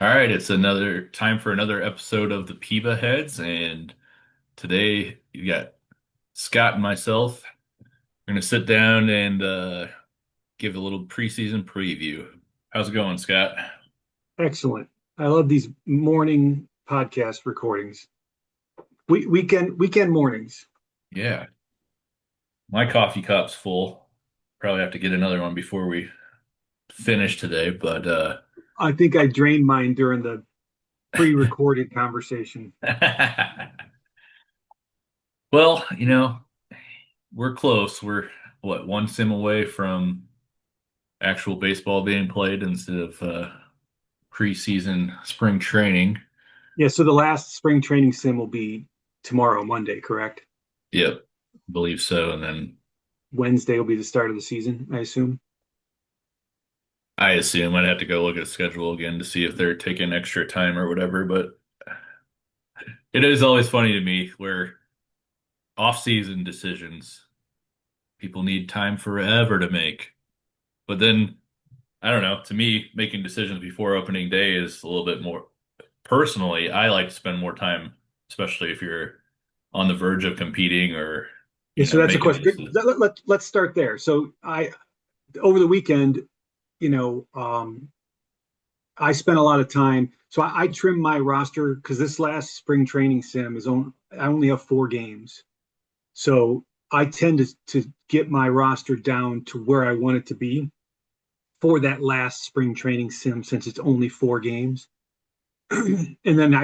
All right, it's another time for another episode of the PEBA Heads, and today you got Scott and myself. We're gonna sit down and give a little preseason preview. How's it going, Scott? Excellent. I love these morning podcast recordings. Weekend mornings. Yeah, my coffee cup's full. Probably have to get another one before we finish today, but I think I drained mine during the pre-recorded conversation. well, we're close. We're what, one sim away from actual baseball being played instead of preseason spring training. Yeah, so the last spring training sim will be tomorrow, Monday, correct? Yep, believe so. And then Wednesday will be the start of the season, I assume. I assume I'd have to go look at the schedule again to see if they're taking extra time or whatever. But it is always funny to me where off-season decisions people need time forever to make. But then I don't know. To me, making decisions before opening day is a little bit more personally. I like to spend more time, especially if you're on the verge of competing or Yeah, so that's a making a question. decision. Let's start there. So I over the weekend, you know, um, I spent a lot of time. So I trimmed my roster because this last spring training sim is only I only have 4 games. So I tend to get my roster down to where I want it to be for that last spring training sim since it's only 4 games. And then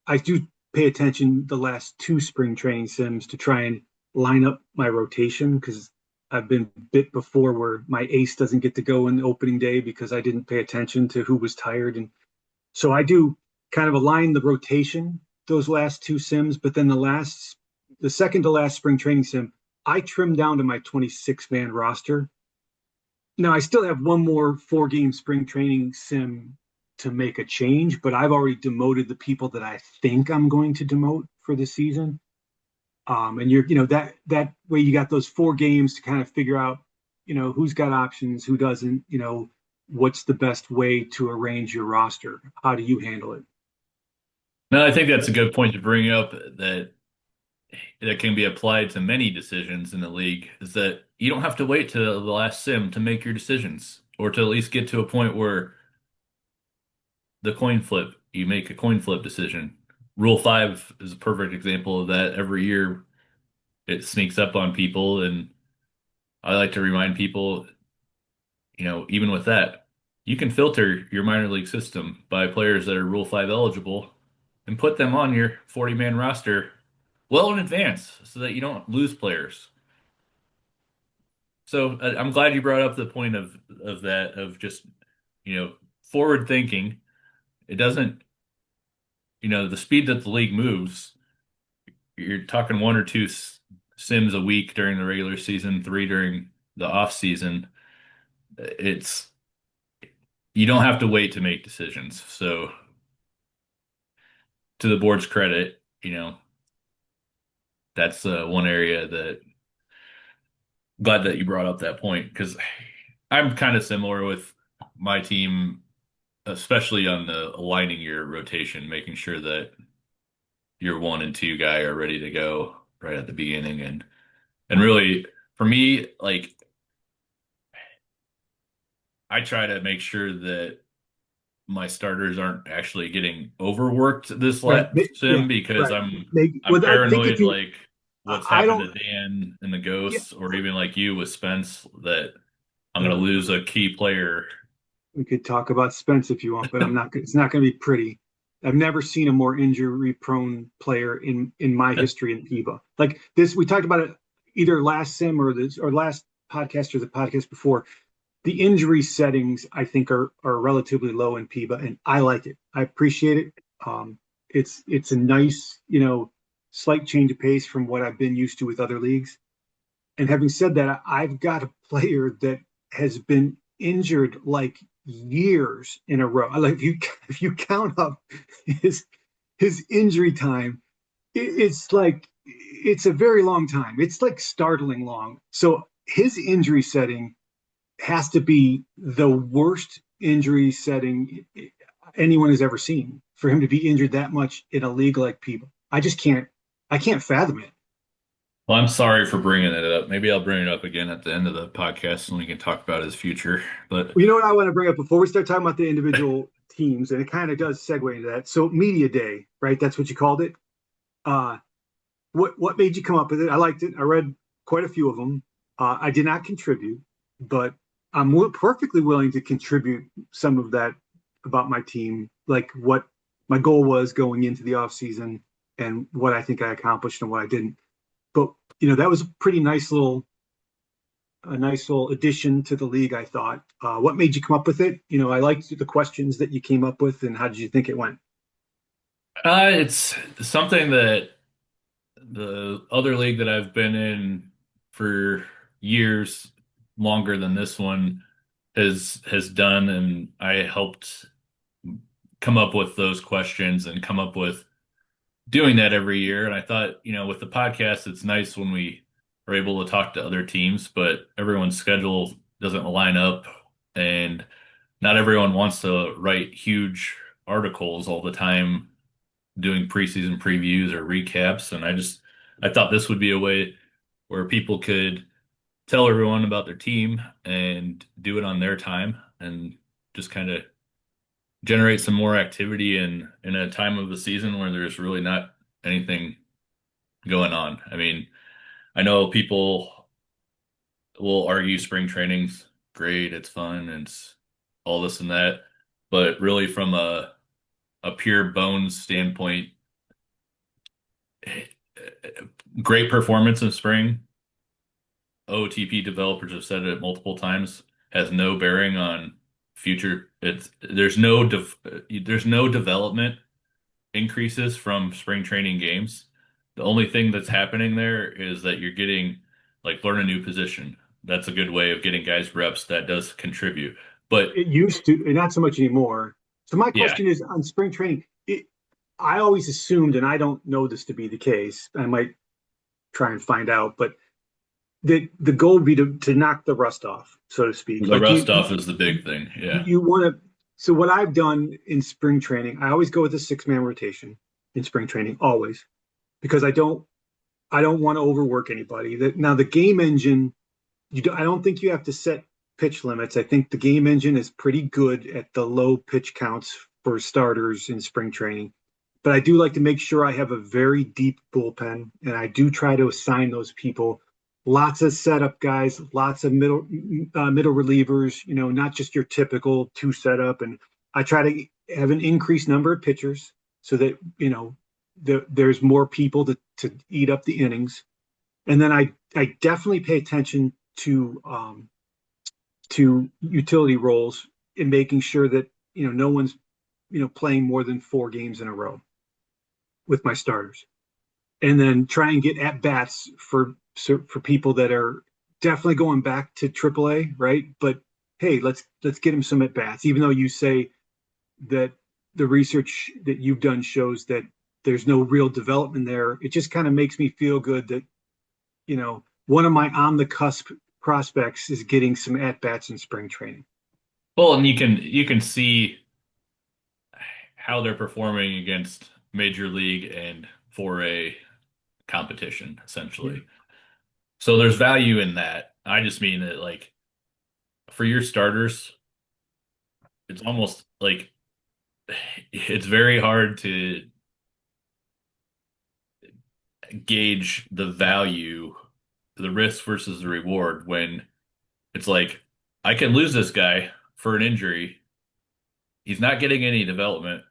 I do pay attention the last 2 spring training sims to try and line up my rotation because I've been bit before where my ace doesn't get to go in the opening day because I didn't pay attention to who was tired. And so I do kind of align the rotation those last 2 sims, but then the second to last spring training sim, I trimmed down to my 26-man roster. Now I still have one more 4 game spring training sim to make a change, but I've already demoted the people that I think I'm going to demote for the season. And that way you got those 4 games to kind of figure out, who's got options, who doesn't, what's the best way to arrange your roster. How do you handle it? No, I think that's a good point to bring up that can be applied to many decisions in the league is that you don't have to wait to the last sim to make your decisions or to at least get to a point where you make a coin flip decision. Rule 5 is a perfect example of that. Every year it sneaks up on people, and I like to remind people, even with that, you can filter your minor league system by players that are Rule 5 eligible and put them on your 40-man roster well in advance so that you don't lose players. So I'm glad you brought up the point of that of just forward thinking. It doesn't the speed that the league moves. You're talking one or two sims a week during the regular season, three during the off season. It's you don't have to wait to make decisions. So to the board's credit, that's one area that glad that you brought up that point because I'm kind of similar with my team, especially on the aligning your rotation, making sure that your one and two guy are ready to go right at the beginning. And really for me, like I try to make sure that my starters aren't actually getting overworked this Right. last sim Yeah. because Right. I'm Well, I think if paranoid you, like what's I happened to don't, Dan and the yeah, Ghosts or even like you with Spence that I'm gonna yeah. lose a key player. We could talk about Spence if you want, but I'm not. It's not going to be pretty. I've never seen a more injury-prone player in my history in PEBA. Like this, we talked about it either last sim or last podcast or the podcast before. The injury settings I think are relatively low in PEBA, and I like it. I appreciate it. It's a nice, slight change of pace from what I've been used to with other leagues. And having said that, I've got a player that has been injured like years in a row. Like if you count up his his injury time, it's like it's a very long time. It's like startling long. So his injury setting has to be the worst injury setting. anyone has ever seen. For him to be injured that much in a league like PEBA, I can't fathom it. Well, I'm sorry for bringing it up. Maybe I'll bring it up again at the end of the podcast and we can talk about his future. But Well, you know what I want to bring up before we start talking about the individual teams, and it kind of does segue into that. So media day, right? That's what you called it. Uh, what made you come up with it? I liked it. I read quite a few of them. I did not contribute, but I'm perfectly willing to contribute some of that about my team, like what my goal was going into the off season and what I think I accomplished and what I didn't. But that was a nice little addition to the league, I thought. What made you come up with it? I liked the questions that you came up with, and how did you think it went? it's something that the other league that I've been in for years, longer than this one, has done, and I helped come up with those questions and come up with doing that every year. And I thought, with the podcast, it's nice when we are able to talk to other teams, but everyone's schedule doesn't line up, and not everyone wants to write huge articles all the time doing preseason previews or recaps. And I thought this would be a way where people could tell everyone about their team and do it on their time and just kind of generate some more activity in a time of the season where there's really not anything going on. I mean, I know people will argue spring training's great, it's fun, it's all this and that, but really from a pure bones standpoint, great performance in spring. OTP developers have said it multiple times, has no bearing on future. There's no development increases from spring training games. The only thing that's happening there is that you're getting like learn a new position. That's a good way of getting guys reps. That does contribute. But It used to, and not so much anymore. So my yeah, question is on spring training. I always assumed, and I don't know this to be the case. I might try and find out, but the goal would be to knock the rust off, so to speak. the Like rust off is the big thing. you, Yeah. you want to. So what I've done in spring training, I always go with a 6-man rotation in spring training, always, because I don't want to overwork anybody. Now the game engine, I don't think you have to set pitch limits. I think the game engine is pretty good at the low pitch counts for starters in spring training. But I do like to make sure I have a very deep bullpen, and I do try to assign those people lots of setup guys, lots of middle relievers. Not just your typical two setup. And I try to have an increased number of pitchers so that there's more people to eat up the innings. And then I definitely pay attention to utility roles in making sure that no one's playing more than 4 games in a row with my starters, and then try and get at bats for people that are definitely going back to AAA, right? But hey, let's get them some at bats, even though you say that the research that you've done shows that there's no real development there. It just kind of makes me feel good that one of my on the cusp prospects is getting some at bats in spring training. Well, and you can see how they're performing against Major League and 4A competition, Yeah. essentially. So there's value in that. I just mean that, like, for your starters, it's almost like it's very hard to gauge the value, the risk versus the reward when it's like, I can lose this guy for an injury. He's not getting any development.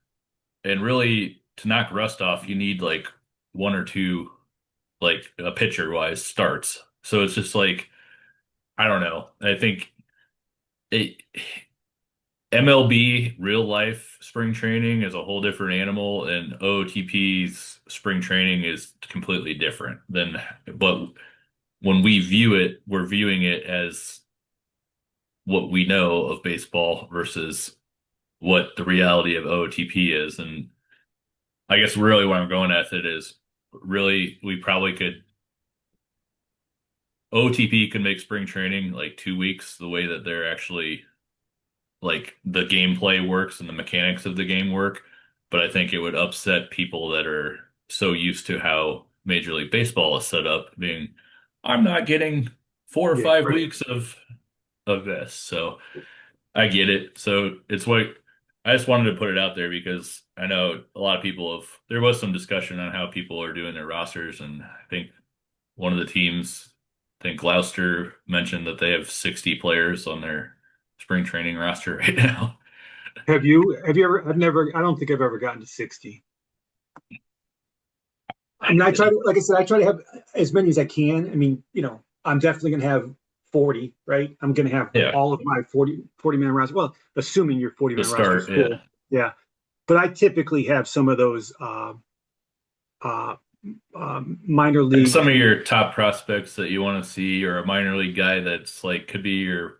And really, to knock rust off, you need like one or two, like a pitcher wise starts. So it's just like, I don't know. I think it, MLB real life spring training is a whole different animal, and OOTP's spring training is completely different than, but when we view it, we're viewing it as what we know of baseball versus what the reality of OOTP is. And I guess really what I'm going at it is really we probably could OTP could make spring training like 2 weeks the way that they're actually like the gameplay works and the mechanics of the game work, but I think it would upset people that are so used to how Major League Baseball is set up, being I'm not getting four or Yeah, five right. weeks of this. So I get it. So it's what I just wanted to put it out there because I know a lot of people have there was some discussion on how people are doing their rosters, and I think one of the teams, I think Gloucester mentioned that they have 60 players on their spring training roster right now. Have you ever? I've never. I don't think I've ever gotten to 60. I mean, I try to, like I said, I try to have as many as I can. I mean, I'm definitely going to have 40, right? I'm going to have Yeah, all of my 40 man roster. Well, assuming your 40 to man roster is start, yeah. full. Yeah. But I typically have some of those uh, minor Like league. some of your top prospects that you want to see, or a minor league guy that's like could be your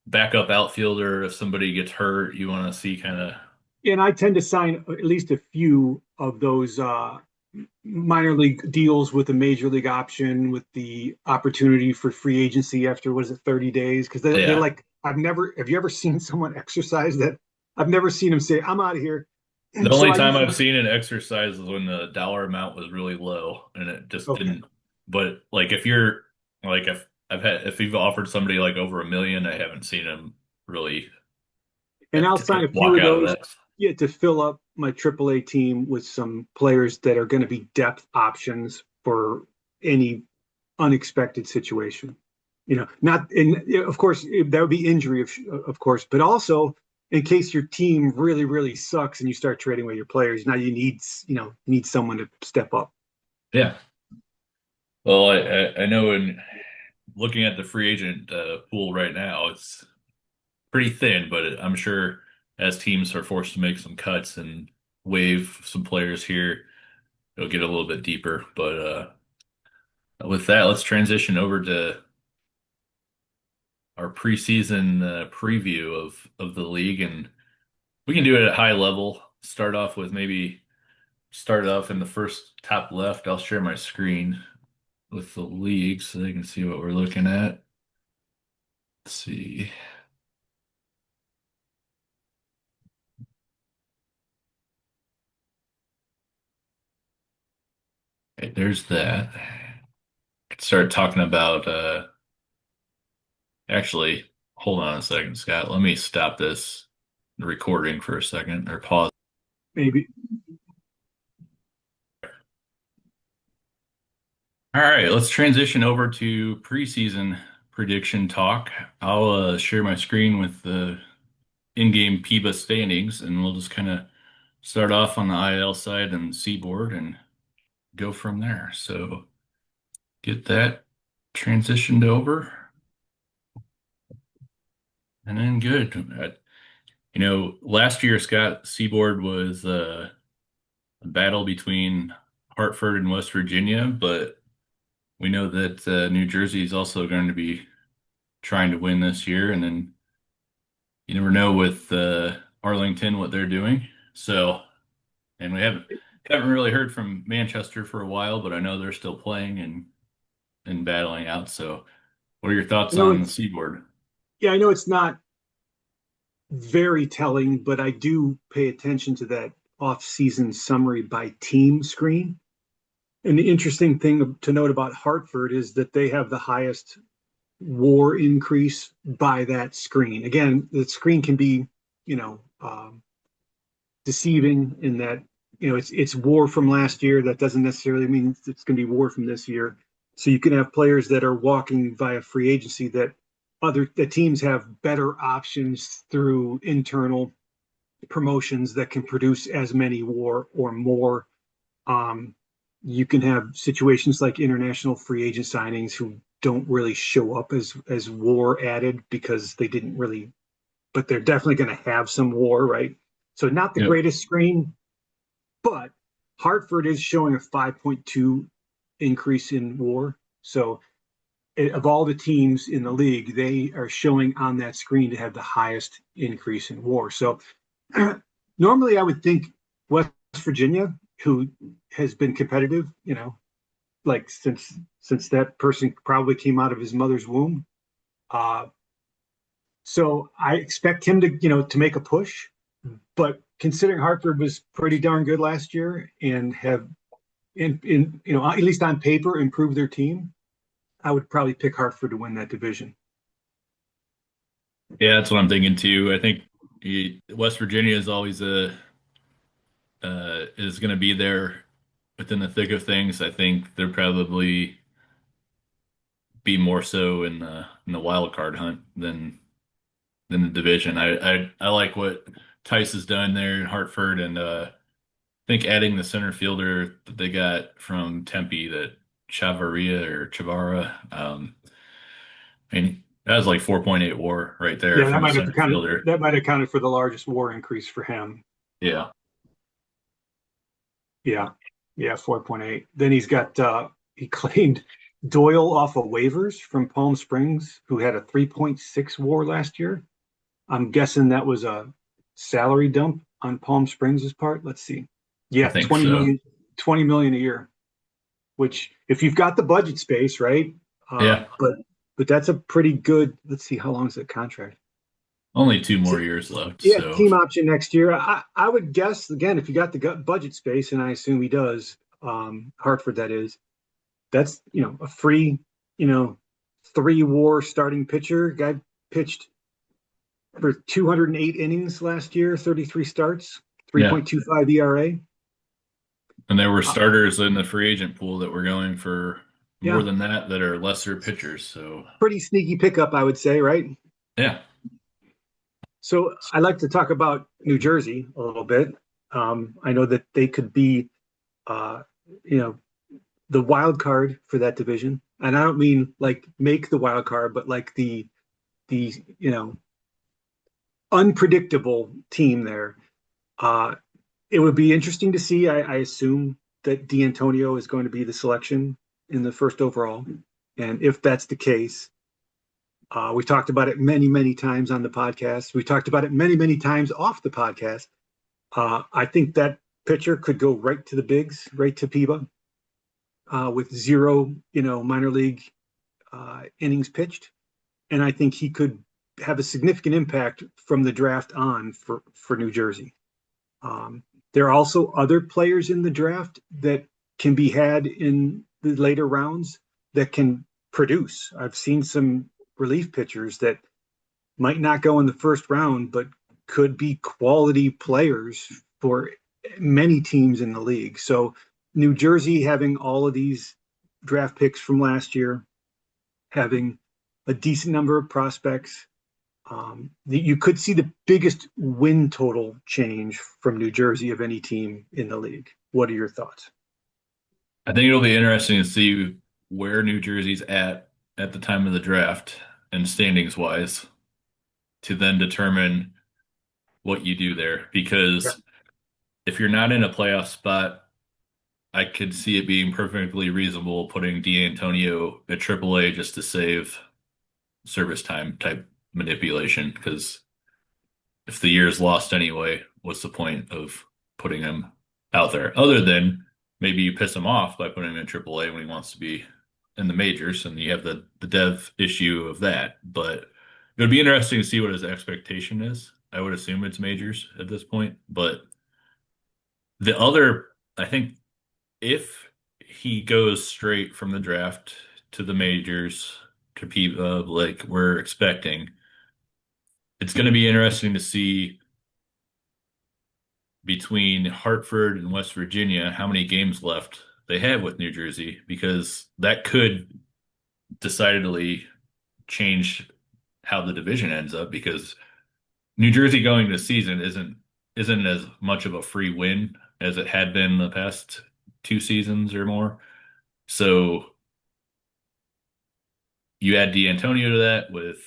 backup outfielder if somebody gets hurt, you want to see kind of, And I tend to sign at least a few of those minor league deals with a major league option with the opportunity for free agency after, what is it, 30 days? Because they're yeah. like, have you ever seen someone exercise that? I've never seen them say, I'm out of here. The So only I time I've usually, seen an exercise is when the dollar amount was really low and it just okay. didn't. But like if you're like if I've had if you've offered somebody like over a million, I haven't seen them really And I'll sign a few walk of out of those, that. yeah, to fill up my AAA team with some players that are going to be depth options for any unexpected situation. Not in, of course, that would be injury, of course, but also in case your team really, really sucks and you start trading with your players. Now you need someone to step up. Yeah. Well, I know in looking at the free agent pool right now, it's pretty thin, but I'm sure as teams are forced to make some cuts and waive some players here, it'll get a little bit deeper. But with that, let's transition over to our preseason preview of the league, and we can do it at high level. Start off with maybe start off in the first top left. I'll share my screen with the league so they can see what we're looking at. Let's see. Okay, there's that. Could start talking about actually, hold on a second, Scott. Let me stop this recording for a second or pause. Maybe. All right, let's transition over to preseason prediction talk. I'll share my screen with the in-game PEBA standings, and we'll just kind of start off on the IL side and seaboard and go from there. So get that transitioned over, and then good. Last year, Scott, seaboard was a battle between Hartford and West Virginia, but we know that New Jersey is also going to be trying to win this year, and then you never know with Arlington what they're doing. So, and we haven't really heard from Manchester for a while, but I know they're still playing and battling out. So, what are your I thoughts know on the it's seaboard? Yeah, I know it's not very telling, but I do pay attention to that off-season summary by team screen. And the interesting thing to note about Hartford is that they have the highest WAR increase by that screen. Again, the screen can be, deceiving in that it's WAR from last year. That doesn't necessarily mean it's going to be WAR from this year. So you can have players that are walking via free agency that the teams have better options through internal promotions that can produce as many WAR or more. Um, you can have situations like international free agent signings who don't really show up as WAR added because they didn't really, but they're definitely going to have some WAR, right? So not the Yep. greatest screen, but Hartford is showing a 5.2 increase in WAR. So of all the teams in the league, they are showing on that screen to have the highest increase in WAR. So normally I would think West Virginia, who has been competitive, like since that person probably came out of his mother's womb, uh, So I expect him to make a push. But considering Hartford was pretty darn good last year and have at least on paper improved their team, I would probably pick Hartford to win that division. Yeah, that's what I'm thinking too. I think West Virginia is always is going to be there within the thick of things. I think they're probably be more so in the wild card hunt than the division. I like what Tice has done there in Hartford, and I think adding the center fielder that they got from Tempe, that Chavaria or Chavara. I mean, that was like 4.8 WAR right there Yeah, from a center fielder. that might have accounted for the largest WAR increase for him. Yeah, Yeah, yeah, 4.8. Then he claimed Doyle off of waivers from Palm Springs, who had a 3.6 WAR last year. I'm guessing that was a salary dump on Palm Springs' part. Let's see. I Yeah, think so. 20 million a year, which if you've got the budget space, right? Yeah, But that's a pretty good, let's see, how long is that contract? only 2 more years left. Yeah, So team option next year. I would guess again, if you got the budget space, and I assume he does, Hartford that is, that's a free, you know, 3 WAR starting pitcher. Guy pitched for 208 innings last year, 33 starts, yeah, 3.25 ERA. and there were Uh, starters in the free agent pool that were going for more yeah, than that are lesser pitchers. So pretty sneaky pickup, I would say, right? yeah, So I like to talk about New Jersey a little bit. I know that they could be, uh, you know, the wild card for that division, and I don't mean like make the wild card, but like the unpredictable team there. Uh, it would be interesting to see. I assume that D'Antonio is going to be the selection in the first overall, and if that's the case, we talked about it many, many times on the podcast. We talked about it many, many times off the podcast. I think that pitcher could go right to the bigs, right to PEBA, with zero, minor league innings pitched, and I think he could have a significant impact from the draft on for New Jersey. Um, there are also other players in the draft that can be had in the later rounds that can produce. I've seen some relief pitchers that might not go in the first round, but could be quality players for many teams in the league. So New Jersey having all of these draft picks from last year, having a decent number of prospects, you could see the biggest win total change from New Jersey of any team in the league. What are your thoughts? I think it'll be interesting to see where New Jersey's at the time of the draft and standings wise to then determine what you do there. Yeah. Because if you're not in a playoff spot, I could see it being perfectly reasonable putting D'Antonio at AAA just to save service time type manipulation. Because if the year is lost anyway, what's the point of putting him out there? Other than maybe you piss him off by putting him in AAA when he wants to be in the majors, and you have the dev issue of that. But it would be interesting to see what his expectation is. I would assume it's majors at this point, but the other, I think, if he goes straight from the draft to the majors to PEBA, like we're expecting, it's going to be interesting to see between Hartford and West Virginia how many games left they have with New Jersey, because that could decidedly change how the division ends up. Because New Jersey going to season isn't as much of a free win as it had been the past 2 seasons or more. So you add D'Antonio to that with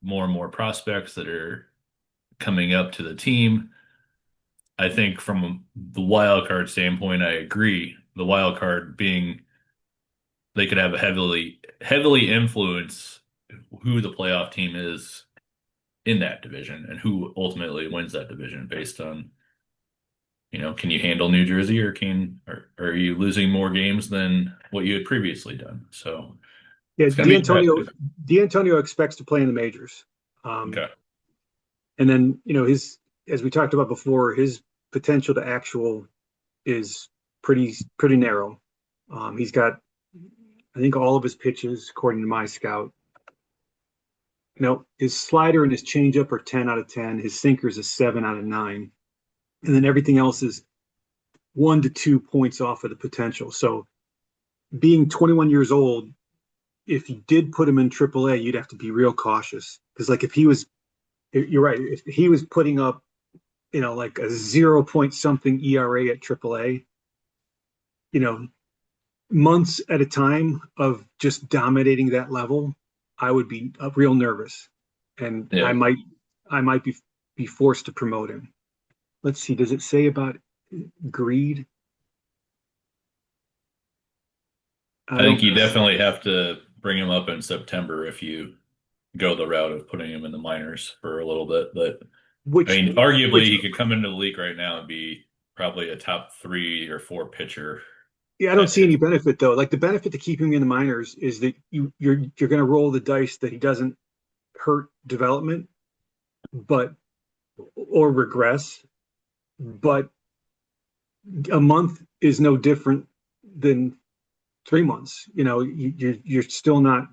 more and more prospects that are coming up to the team. I think from the wild card standpoint, I agree. The wild card being they could have a heavily influence who the playoff team is in that division and who ultimately wins that division based on, can you handle New Jersey, or are you losing more games than what you had previously done? So Yeah, it's gonna be D'Antonio expects to play in the majors. okay. And then, his, as we talked about before, his potential to actual is pretty narrow. He's got, I think, all of his pitches, according to my scout. His slider and his changeup are 10 out of 10. His sinker is a 7 out of 9. And then everything else is 1 to 2 points off of the potential. So being 21 years old, if you did put him in AAA, you'd have to be real cautious. Because, like, if he was, you're right, if he was putting up, like a 0 point something ERA at AAA, you know, months at a time of just dominating that level, I would be real nervous, and I Yeah. might I might be forced to promote him. Let's see, does it say about greed? I I think don't. you definitely have to bring him up in September if you go the route of putting him in the minors for a little bit. But I which mean, arguably, which he could come into the league right now and be probably a top 3 or 4 pitcher Yeah, I don't at see any his. benefit though. Like, the benefit to keeping him in the minors is that you're going to roll the dice that he doesn't hurt development, but or regress. But a month is no different than 3 months. You're still not.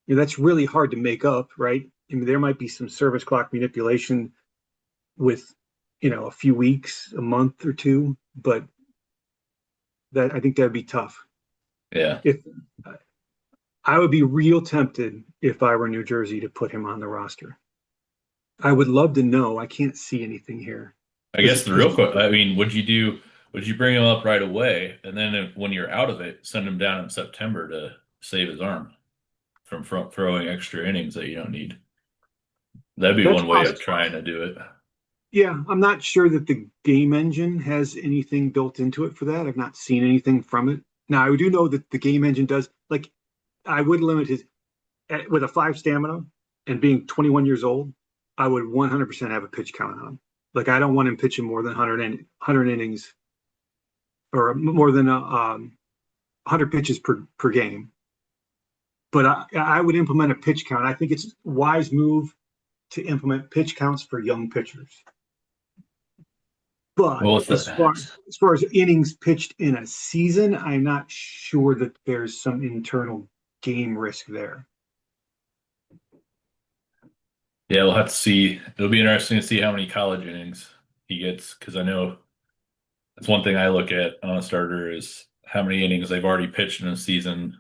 That's really hard to make up, right? I mean, there might be some service clock manipulation with, a few weeks, a month or two, but that I think that'd be tough. Yeah. If I would be real tempted if I were New Jersey to put him on the roster. I would love to know. I can't see anything here. I guess the real quick, I mean, would you bring him up right away and then when you're out of it, send him down in September to save his arm from throwing extra innings that you don't need? That'd be That's one way of possible. trying to do it. Yeah, I'm not sure that the game engine has anything built into it for that. I've not seen anything from it. Now, I do know that the game engine does, like, I would limit his, with a 5 stamina and being 21 years old, I would 100% have a pitch count on him. Like, I don't want him pitching more than 100 innings or more than 100 pitches per game. But I would implement a pitch count. I think it's a wise move to implement pitch counts for young pitchers. But Well, with as far as innings pitched in a season, I'm not sure that there's some internal game risk there. yeah, we'll have to see. It'll be interesting to see how many college innings he gets because I know that's one thing I look at on a starter is how many innings they've already pitched in a season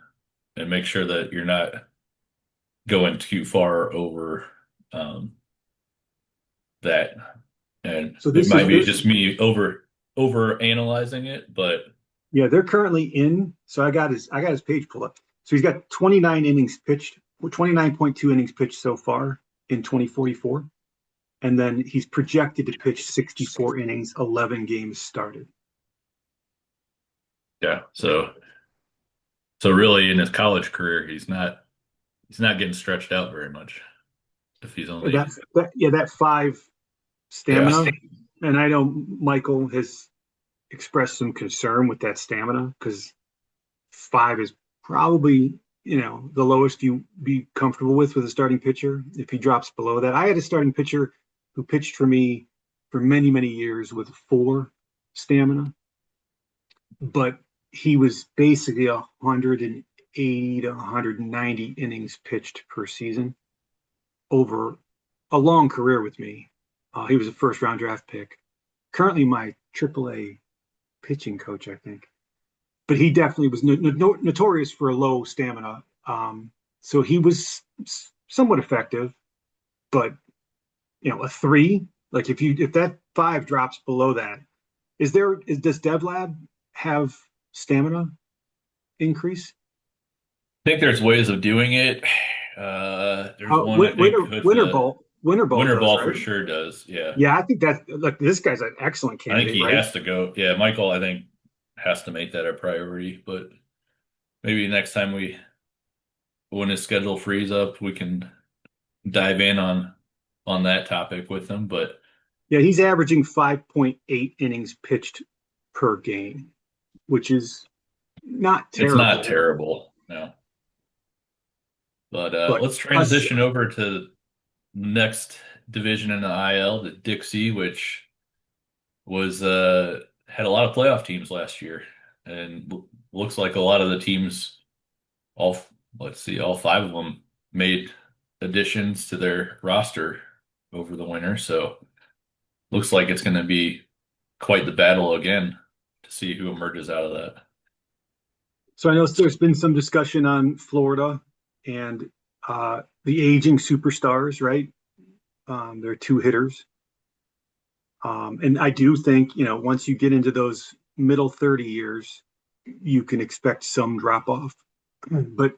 and make sure that you're not going too far over um, that. And So it this might is be their just me over analyzing it, but Yeah, they're currently in. So I got his page pulled up. So he's got 29 innings pitched, 29.2 innings pitched so far in 2044, and then he's projected to pitch 64 innings, 11 games started. yeah. So really in his college career, he's not getting stretched out very much if he's only That 5 yeah. stamina, and I know Michael has expressed some concern with that stamina because 5 is probably, the lowest you be comfortable with a starting pitcher. If he drops below that, I had a starting pitcher who pitched for me for many, many years with 4 stamina, but he was basically 180 to 190 innings pitched per season over a long career with me. He was a first round draft pick. Currently my AAA pitching coach, I think. But he definitely was notorious for a low stamina. So he was somewhat effective, but a 3, like, if that 5 drops below that, does DevLab have stamina increase? I think there's ways of doing it. There's How one I think with Winter Ball Winter does, Ball for right? sure does. Yeah. Yeah, I think that, look, this guy's an excellent I think candidate, he right? has to go. Yeah, Michael, I think has to make that a priority, but maybe next time when his schedule frees up, we can dive in on that topic with him, but Yeah, he's averaging 5.8 innings pitched per game, which is not it's not terrible, terrible. No. But but let's us, transition over to next division in the IL, the Dixie, which was had a lot of playoff teams last year, and looks like a lot of the teams, all let's see, all five of them made additions to their roster over the winter. So looks like it's going to be quite the battle again to see who emerges out of that. So I know there's been some discussion on Florida and the aging superstars, right? They're two hitters. And I do think, once you get into those middle 30 years, you can expect some drop off. But,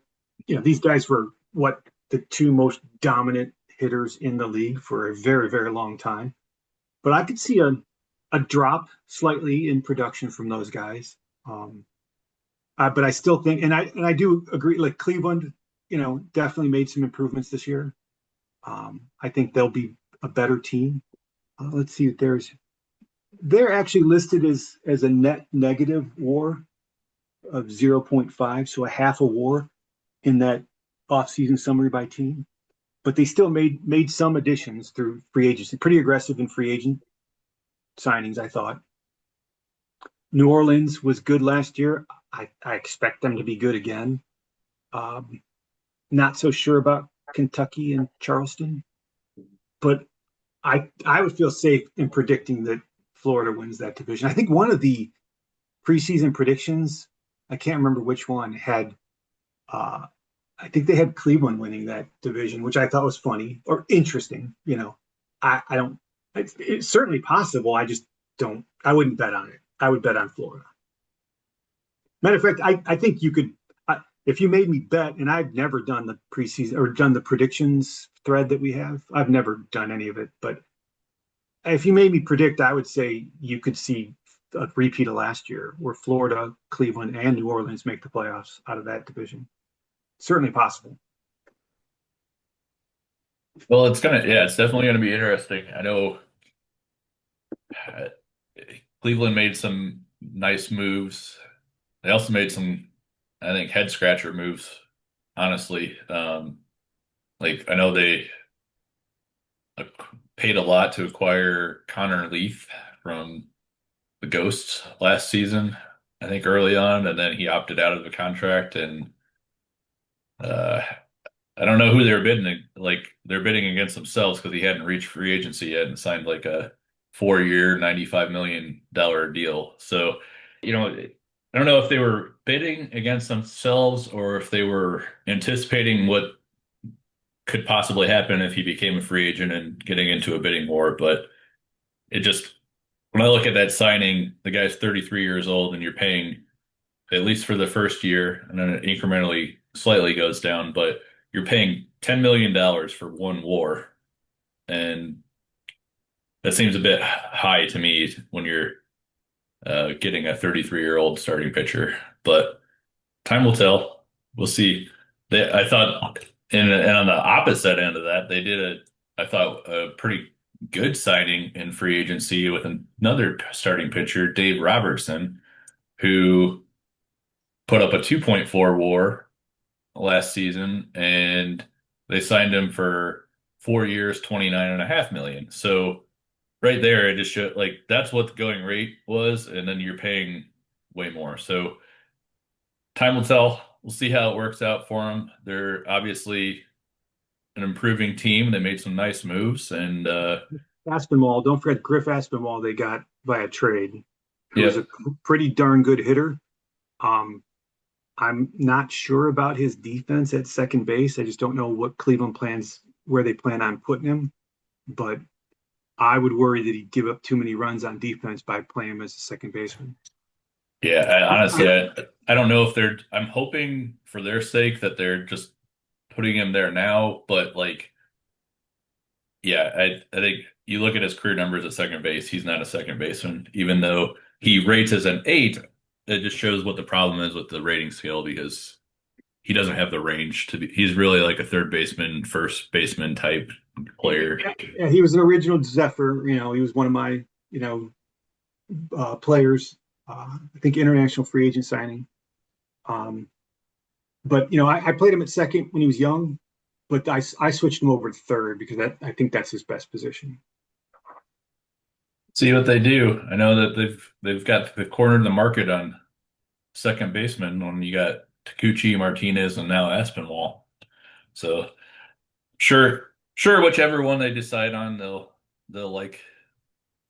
these guys were what the two most dominant hitters in the league for a very, very long time. But I could see a drop slightly in production from those guys. But I still think, and I do agree, like Cleveland, definitely made some improvements this year. I think they'll be a better team. Let's see, they're actually listed as a net negative WAR of 0.5, so a half a WAR in that offseason summary by team. But they still made some additions through free agency, pretty aggressive in free agent signings, I thought. New Orleans was good last year. I expect them to be good again. Um, Not so sure about Kentucky and Charleston, but I would feel safe in predicting that Florida wins that division. I think one of the preseason predictions, I can't remember which one, had I think they had Cleveland winning that division, which I thought was funny or interesting. I don't. It's certainly possible. I just don't. I wouldn't bet on it. I would bet on Florida. Matter of fact, I think you could. If you made me bet, and I've never done the preseason or done the predictions thread that we have, I've never done any of it. But if you made me predict, I would say you could see a repeat of last year where Florida, Cleveland, and New Orleans make the playoffs out of that division. Certainly possible. Well, yeah, it's definitely gonna be interesting. I know uh, Cleveland made some nice moves. They also made some, I think, head scratcher moves, honestly. Like I know they uh, paid a lot to acquire Connor Leaf from the Ghosts last season, I think early on, and then he opted out of the contract. And uh, I don't know who they're bidding. Like they're bidding against themselves because he hadn't reached free agency yet and signed like a 4 year, $95 million deal. So, I don't know if they were bidding against themselves or if they were anticipating what could possibly happen if he became a free agent and getting into a bidding war. But it just, when I look at that signing, the guy's 33 years old and you're paying at least for the first year, and then it incrementally slightly goes down, but you're paying $10 million for one war. And that seems a bit high to me when you're getting a 33-year-old starting pitcher. But time will tell. We'll see. I thought, and on the opposite end of that, they did I thought, a pretty good signing in free agency with another starting pitcher, Dave Robertson, who put up a 2.4 WAR last season, and they signed him for 4 years, 29.5 million. So right there, it just showed like that's what the going rate was, and then you're paying way more. So time will tell. We'll see how it works out for them. They're obviously an improving team. They made some nice moves, and Aspinwall, don't forget Griff Aspinwall they got via trade, who's a yep, pretty darn good hitter. Um, I'm not sure about his defense at second base. I just don't know what Cleveland plans, where they plan on putting him. But I would worry that he'd give up too many runs on defense by playing him as a second baseman. yeah. I, Honestly, I don't know if they're. I'm hoping for their sake that they're just putting him there now, but like, yeah, I think you look at his career numbers at second base, he's not a second baseman, even though he rates as an eight. It just shows what the problem is with the rating scale because he doesn't have the range to be. He's really like a third baseman, first baseman type player. yeah, he was an original Zephyr. He was one of my players. I think international free agent signing. Um, but I played him at second when he was young, but I switched him over to third because I think that's his best position. See what they do. I know that they've got the cornered the market on second baseman when you got Takuchi, Martinez, and now Aspinwall. So sure, whichever one they decide on, they'll like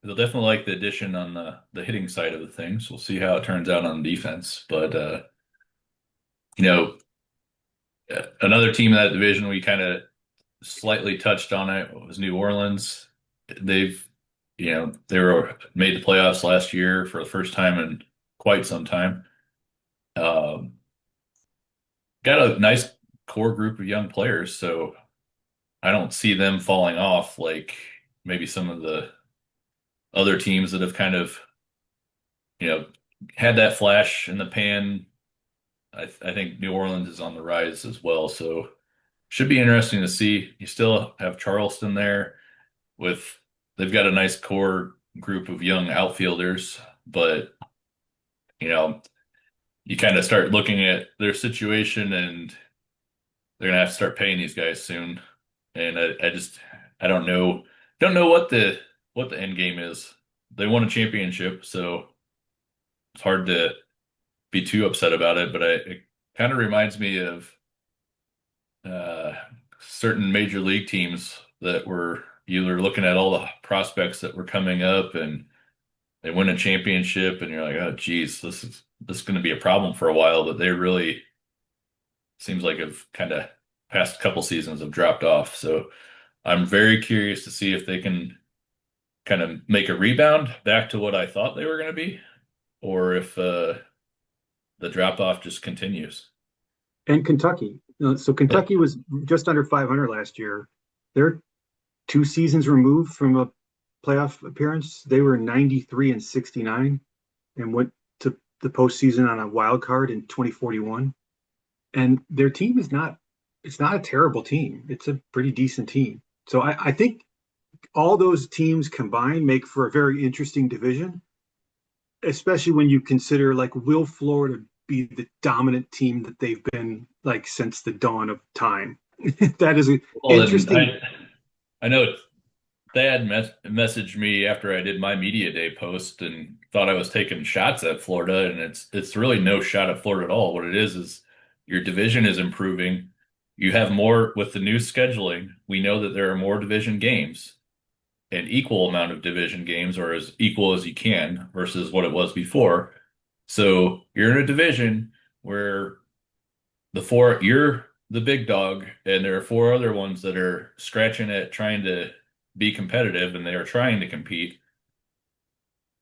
they'll definitely like the addition on the hitting side of the things. We'll see how it turns out on defense. But you know, another team in that division we kind of slightly touched on it was New Orleans. They've they were made the playoffs last year for the first time in quite some time. Um, got a nice core group of young players, so I don't see them falling off like maybe some of the other teams that have kind of, you know, had that flash in the pan. I think New Orleans is on the rise as well, so should be interesting to see. You still have Charleston there with they've got a nice core group of young outfielders, but you know, you kind of start looking at their situation and they're gonna have to start paying these guys soon. And I just I don't know what the end game is. They won a championship, so it's hard to be too upset about it. But it kind of reminds me of uh, certain major league teams that were either looking at all the prospects that were coming up and they win a championship, and you're like, oh, geez, this is going to be a problem for a while. But they really seems like have kind of past couple seasons have dropped off. So I'm very curious to see if they can kind of make a rebound back to what I thought they were going to be, or if the drop off just continues. And Kentucky. So Yep. Kentucky was just under 500 last year. They're 2 seasons removed from a playoff appearance. They were 93 and 69 and went to the postseason on a wild card in 2041. And their team is not it's not a terrible team. It's a pretty decent team. So I think all those teams combined make for a very interesting division, especially when you consider like will Florida be the dominant team that they've been like since the dawn of time. That is an Well, then interesting. I know Thad messaged me after I did my media day post and thought I was taking shots at Florida, and it's really no shot at Florida at all. What it is your division is improving. You have more with the new scheduling. We know that there are more division games, an equal amount of division games, or as equal as you can versus what it was before. So you're in a division where you're the big dog, and there are four other ones that are scratching at trying to be competitive, and they are trying to compete.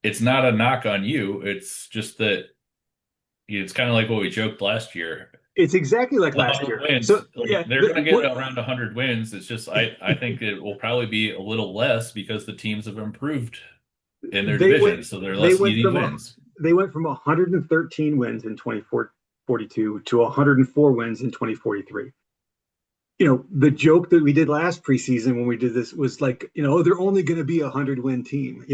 It's not a knock on you. It's just that it's kind of like what we joked last year. It's exactly like last 100 year. So wins, yeah, like they're going to get around 100 wins. It's just I think it will probably be a little less because the teams have improved in their they went division, so they're they less went easy from wins. they went from 113 wins in 2042 to 104 wins in 2043. The joke that we did last preseason when we did this was like, they're only going to be a 100-win team.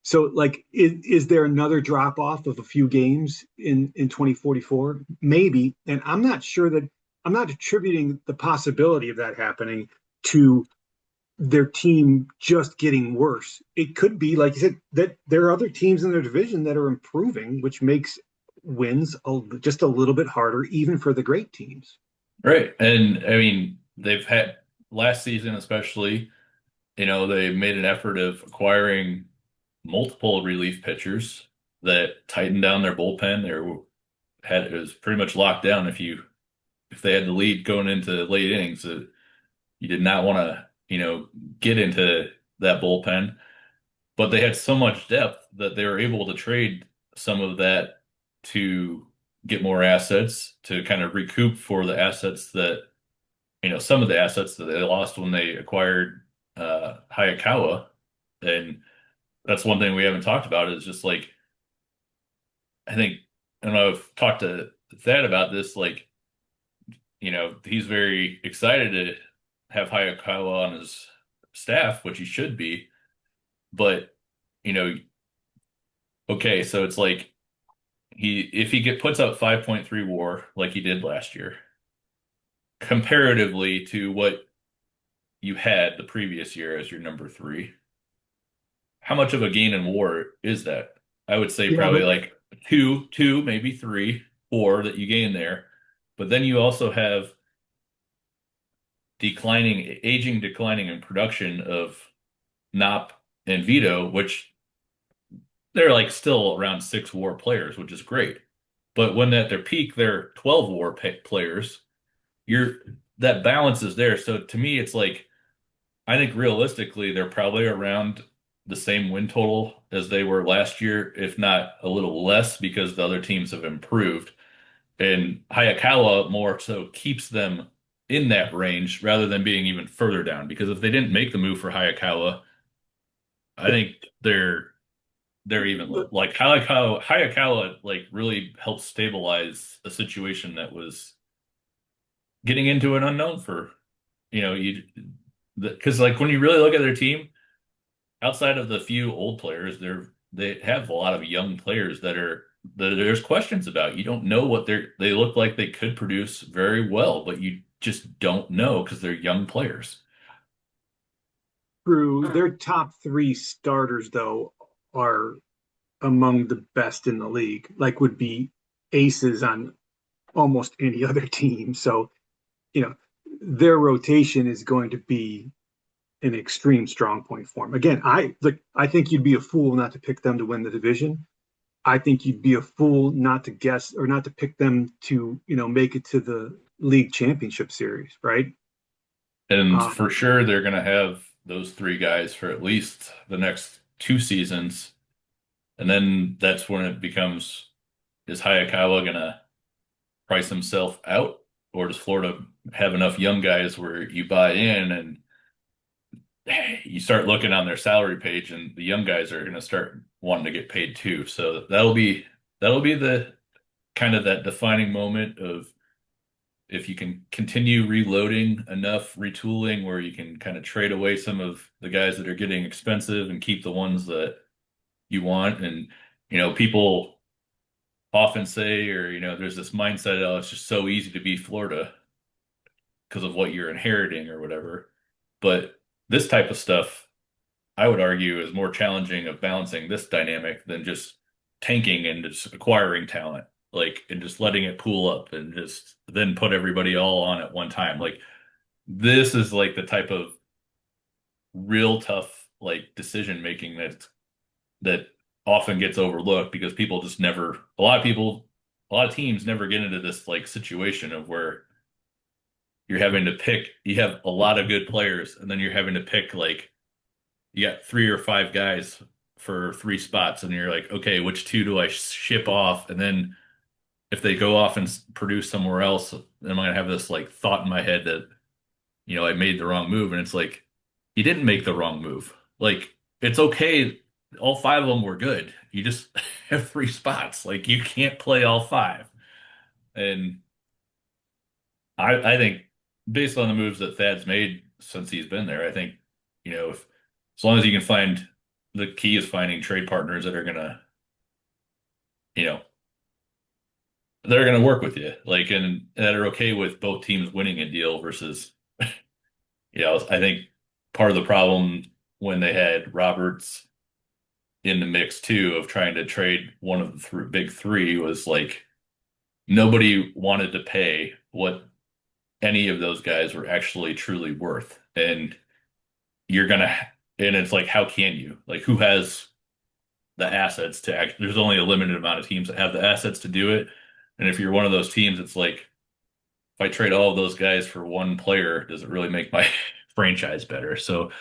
So like, is there another drop off of a few games in 2044? Maybe. And I'm not attributing the possibility of that happening to their team just getting worse. It could be, like you said, that there are other teams in their division that are improving, which makes wins just a little bit harder, even for the great teams. Right. And I mean, they've had last season, especially, they made an effort of acquiring multiple relief pitchers that tightened down their bullpen. It was pretty much locked down if they had the lead going into late innings. You did not want to, get into that bullpen. But they had so much depth that they were able to trade some of that to get more assets to kind of recoup for the assets that some of the assets that they lost when they acquired Hayakawa. And that's one thing we haven't talked about is just like, I think, and I've talked to Thad about this, like, he's very excited to have Hayakawa on his staff, which he should be. But, you know, okay, so it's like if he puts up 5.3 WAR like he did last year, comparatively to what you had the previous year as your number three, how much of a gain in WAR is that? I would say Yeah, probably but like two, maybe three, four that you gain there. But then you also have declining in production of Nop and Vito, which they're like still around six WAR players, which is great. But when at their peak, they're 12 WAR players. You're that balance is there. So to me, it's like I think realistically, they're probably around the same win total as they were last year, if not a little less, because the other teams have improved. And Hayakawa more so keeps them in that range rather than being even further down. Because if they didn't make the move for Hayakawa, I yeah, think they're even like Hayakawa like really helped stabilize a situation that was getting into an unknown for you because like when you really look at their team outside of the few old players, they have a lot of young players that there's questions about. You don't know what they look like they could produce very well, but you just don't know because they're young players. true. Their top three starters, though, are among the best in the league, like would be aces on almost any other team. So, you know, their rotation is going to be an extreme strong point for them. Again, I think you'd be a fool not to pick them to win the division. I think you'd be a fool not to guess or not to pick them to, make it to the league championship series, right? And for Um, sure, they're going to have those three guys for at least the next two seasons. And then that's when it becomes, is Hayakawa going to price himself out, or does Florida have enough young guys where you buy in and you start looking on their salary page and the young guys are going to start wanting to get paid too. So that'll be the kind of that defining moment of if you can continue reloading enough retooling where you can kind of trade away some of the guys that are getting expensive and keep the ones that you want. And people often say, or there's this mindset, oh, it's just so easy to be Florida because of what you're inheriting or whatever. But this type of stuff, I would argue, is more challenging of balancing this dynamic than just tanking and just acquiring talent, like and just letting it pool up and just then put everybody all on at one time. Like this is like the type of real tough like decision making that often gets overlooked because people just never a lot of teams never get into this like situation of where you have a lot of good players and then you're having to pick like you got three or five guys for three spots, and you're like, okay, which two do I ship off? And then if they go off and produce somewhere else, then I'm gonna have this like thought in my head that I made the wrong move, and it's like you didn't make the wrong move. Like it's okay, all five of them were good. You just have three spots. Like you can't play all five, and I think based on the moves that Thad's made since he's been there, I think, if as long as you can find the key is finding trade partners that are gonna, you know, they're gonna work with you, like and that are okay with both teams winning a deal versus, I think part of the problem when they had Roberts in the mix too of trying to trade one of the big three was like nobody wanted to pay what any of those guys were actually truly worth. And you're gonna and it's like how can you like who has the assets to act there's only a limited amount of teams that have the assets to do it, and if you're one of those teams it's like if I trade all of those guys for one player does it really make my franchise better? So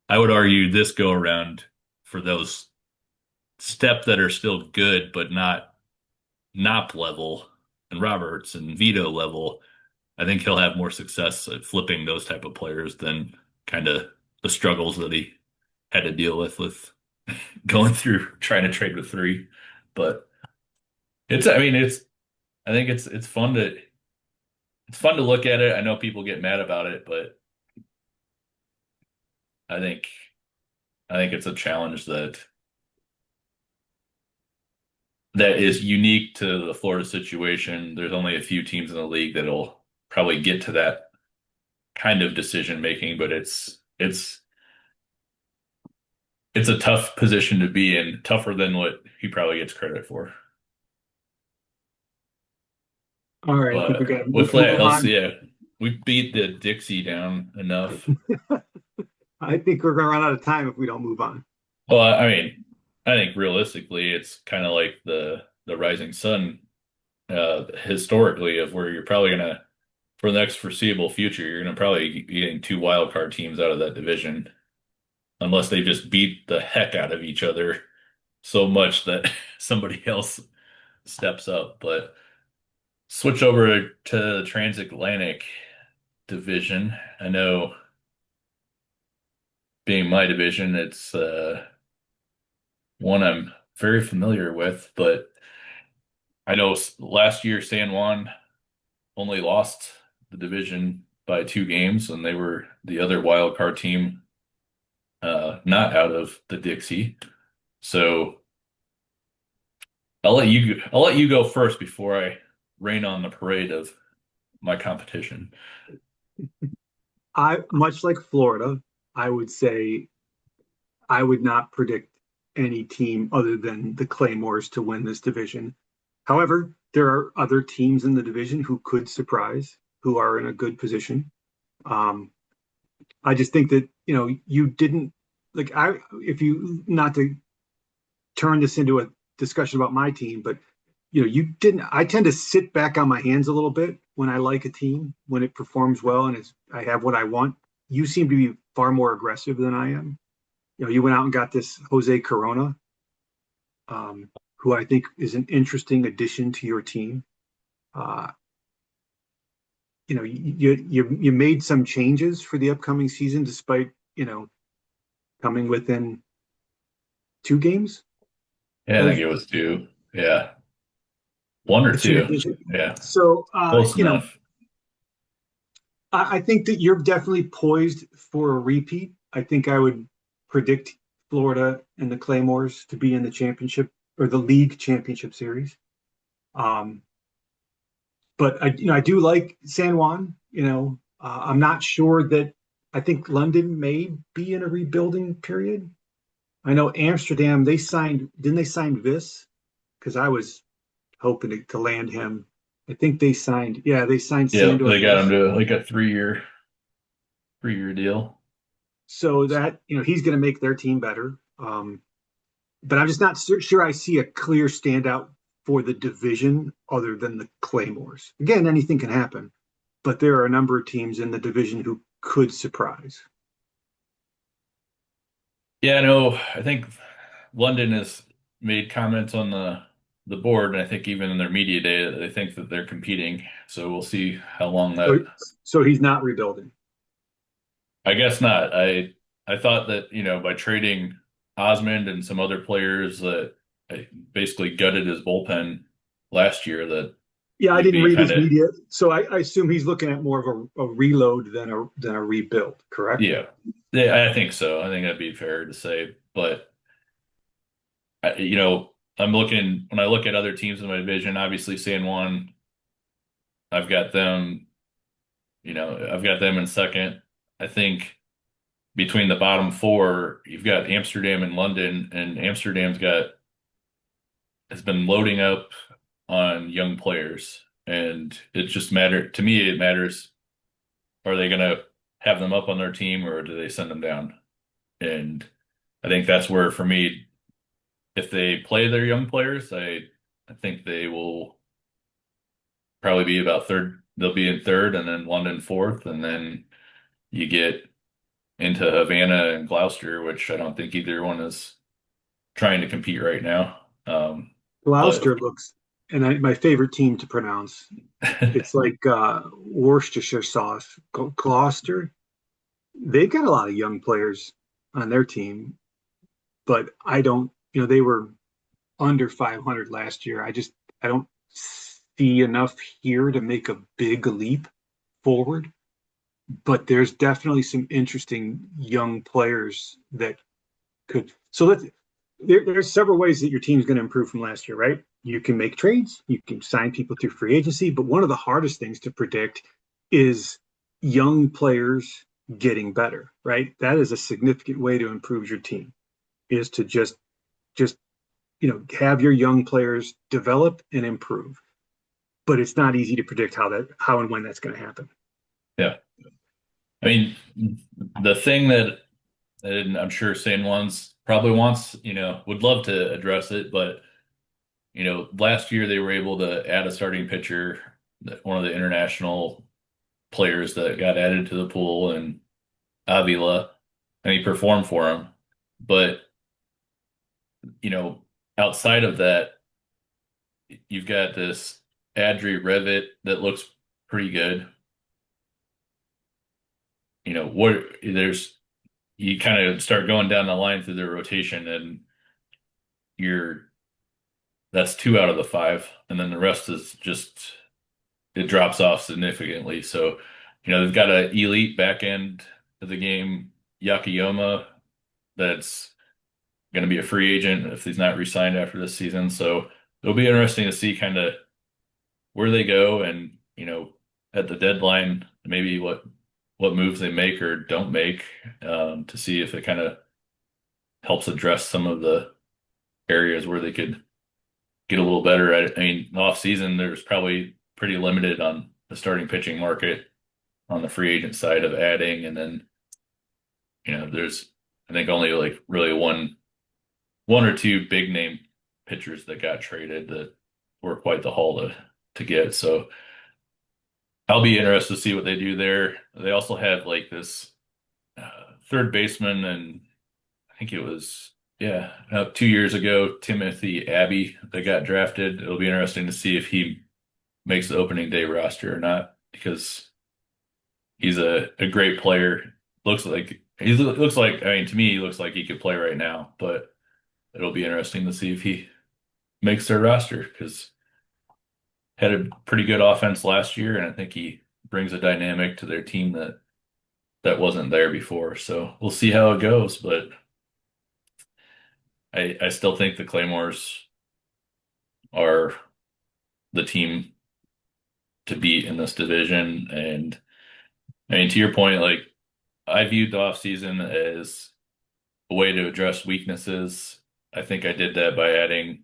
I would argue this go around for those step that are still good but not Nop level and Roberts and Vito level. I think he'll have more success at flipping those type of players than kind of the struggles that he had to deal with going through trying to trade with three. But I mean, I think it's fun to look at it. I know people get mad about it, but I think, I think it's a challenge that is unique to the Florida situation. There's only a few teams in the league that'll probably get to that kind of decision making, but it's a tough position to be in, tougher than what he probably gets credit for. All right, I think we But got to with that, move let's on. see. Yeah, we beat the Dixie down enough. I think we're going to run out of time if we don't move on. Well, I mean, I think realistically, it's kind of like the rising sun historically of where you're probably gonna for the next foreseeable future, you're gonna probably be getting two wild card teams out of that division, unless they just beat the heck out of each other so much that somebody else steps up. But switch over to the transatlantic division. I know being my division, it's one I'm very familiar with, but I know last year San Juan only lost the division by 2 games, and they were the other wild card team, not out of the Dixie. So I'll let you go first before I rain on the parade of my competition. I much like Florida, I would say I would not predict any team other than the Claymores to win this division. However, there are other teams in the division who could surprise, who are in a good position. Um, I just think that you didn't like I if you not to turn this into a discussion about my team, but you didn't. I tend to sit back on my hands a little bit when I like a team when it performs well and I have what I want. You seem to be far more aggressive than I am. You went out and got this Jose Corona, who I think is an interesting addition to your team. Uh, you made some changes for the upcoming season, despite coming within 2 games Yeah, I think of it was 2. Yeah, 1 or the 2. championship. Yeah, So, close enough. I think that you're definitely poised for a repeat. I think I would predict Florida and the Claymores to be in the championship or the league championship series. Um, but I do like San Juan. I'm not sure that I think London may be in a rebuilding period. I know Amsterdam, didn't they sign Vis? Because I was hoping to land him. I think they signed Yeah, Sandor they got him Vis. to like a 3-year deal. So that, he's going to make their team better. But I'm just not sure I see a clear standout for the division other than the Claymores. Again, anything can happen, but there are a number of teams in the division who could surprise. Yeah, no, I think London has made comments on the board, and I think even in their media day, they think that they're competing. So we'll see how long So, that. so he's not rebuilding. I guess not. I thought that by trading Osmond and some other players that I basically gutted his bullpen last year, that Yeah, I he'd didn't be read kind his of. media, so I assume he's looking at more of a reload than a rebuild. Correct? Yeah, yeah, I think so. I think that'd be fair to say, but I'm looking when I look at other teams in my division. Obviously, San Juan, I've got them. I've got them in second. I think between the bottom four, you've got Amsterdam and London, and Amsterdam's got has been loading up on young players, and it just matter to me. It matters. Are they going to have them up on their team, or do they send them down? And I think that's where, for me, if they play their young players, I think they will probably be about third. They'll be in third, and then London fourth, and then you get into Havana and Gloucester, which I don't think either one is trying to compete right now. But Gloucester looks, and my favorite team to pronounce. It's like Worcestershire sauce. Gloucester. They've got a lot of young players on their team, but I don't. They were under 500 last year. I don't see enough here to make a big leap forward. But there's definitely some interesting young players that could. So there's several ways that your team's going to improve from last year, right? You can make trades, you can sign people through free agency, but one of the hardest things to predict is young players getting better, right? That is a significant way to improve your team, is to just have your young players develop and improve. But it's not easy to predict how and when that's going to happen. Yeah. I mean, the thing that and I'm sure Sane wants probably wants, would love to address it, but last year they were able to add a starting pitcher, one of the international players that got added to the pool, and Avila, and he performed for him. But, you know, outside of that, you've got this Adri Revit that looks pretty good. What there's you kind of start going down the line through the rotation, and you're that's two out of the five, and then the rest is just it drops off significantly. So, they've got an elite back end of the game, Yakiyama, that's going to be a free agent if he's not re-signed after this season. So it'll be interesting to see kind of where they go, and at the deadline maybe what moves they make or don't make, to see if it kind of helps address some of the areas where they could get a little better. I mean, off season there's probably pretty limited on the starting pitching market on the free agent side of adding, and then there's I think only like really one or two big name pitchers that got traded that were quite the haul to get. So I'll be interested to see what they do there. They also have like this third baseman, and I think it was, yeah, 2 years ago, Timothy Abbey that got drafted. It'll be interesting to see if he makes the opening day roster or not, because he's a great player. Looks like, I mean, to me, he looks like he could play right now, but it'll be interesting to see if he makes their roster, because had a pretty good offense last year, and I think he brings a dynamic to their team that wasn't there before. So we'll see how it goes, but I still think the Claymores are the team to beat in this division. And I mean, to your point, like, I viewed the offseason as a way to address weaknesses. I think I did that by adding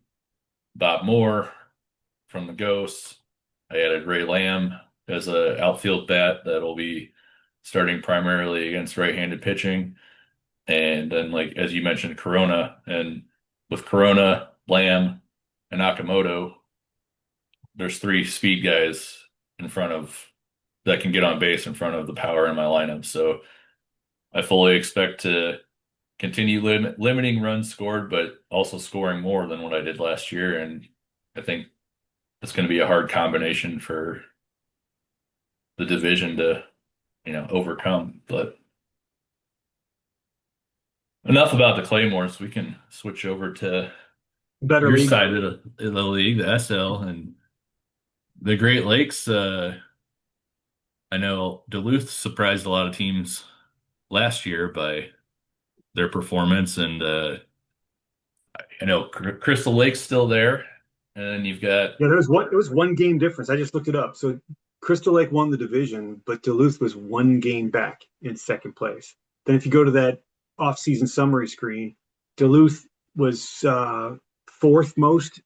Bob Moore from the Ghosts. I added Ray Lamb as a outfield bat that'll be starting primarily against right-handed pitching. And then, like as you mentioned, Corona, and with Corona, Lamb, and Nakamoto, there's three speed guys in front of that can get on base in front of the power in my lineup. So I fully expect to continue limiting runs scored, but also scoring more than what I did last year. And I think it's going to be a hard combination for the division to, overcome. But enough about the Claymores. We can switch over to Better your league. side of the league, the SL, and the Great Lakes. I know Duluth surprised a lot of teams last year by their performance, and I know Crystal Lake's still there, and then you've got Yeah, it was one game difference. I just looked it up. So Crystal Lake won the division, but Duluth was one game back in second place. Then if you go to that off-season summary screen, Duluth was fourth most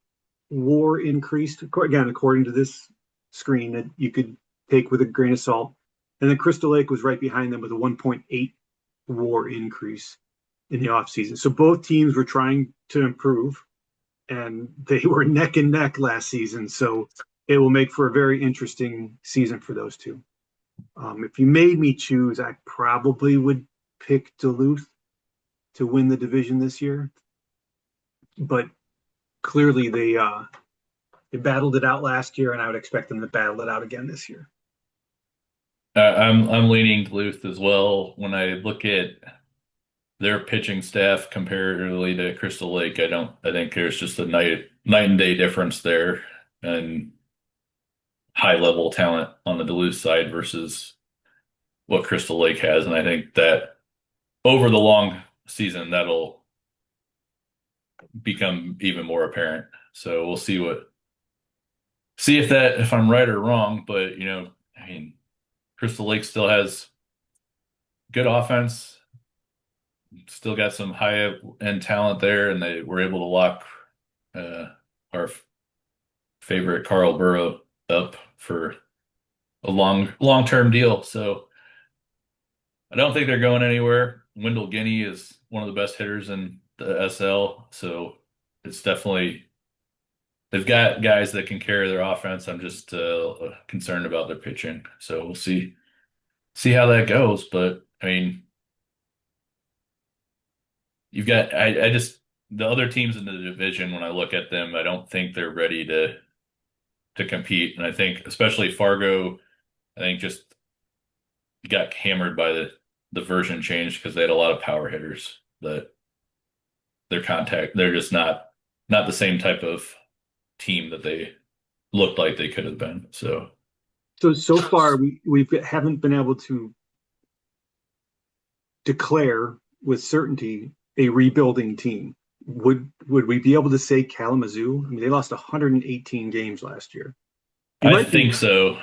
WAR increased, again, according to this screen that you could take with a grain of salt. And then Crystal Lake was right behind them with a 1.8 WAR increase in the offseason. So both teams were trying to improve, and they were neck and neck last season. So it will make for a very interesting season for those two. If you made me choose, I probably would pick Duluth to win the division this year, but clearly they battled it out last year, and I would expect them to battle it out again this year. I'm leaning Duluth as well. When I look at their pitching staff comparatively to Crystal Lake, I think there's just a night and day difference there, and high level talent on the Duluth side versus what Crystal Lake has. And I think that over the long season, that'll become even more apparent. So we'll see if I'm right or wrong. But I mean, Crystal Lake still has good offense, still got some high end talent there, and they were able to lock uh, our favorite Carl Burrow up for a long term deal. So I don't think they're going anywhere. Wendell Guinea is one of the best hitters in the SL, so it's definitely they've got guys that can carry their offense. I'm just concerned about their pitching, so we'll see how that goes. But I mean, you've got I just the other teams in the division. When I look at them, I don't think they're ready to compete, and I think especially Fargo. I think just got hammered by the version change because they had a lot of power hitters that they're just not the same type of team that they looked like they could have been. So So far we haven't been able to declare with certainty a rebuilding team. Would we be able to say Kalamazoo? I mean, they lost 118 games last year. You I might be think right. so.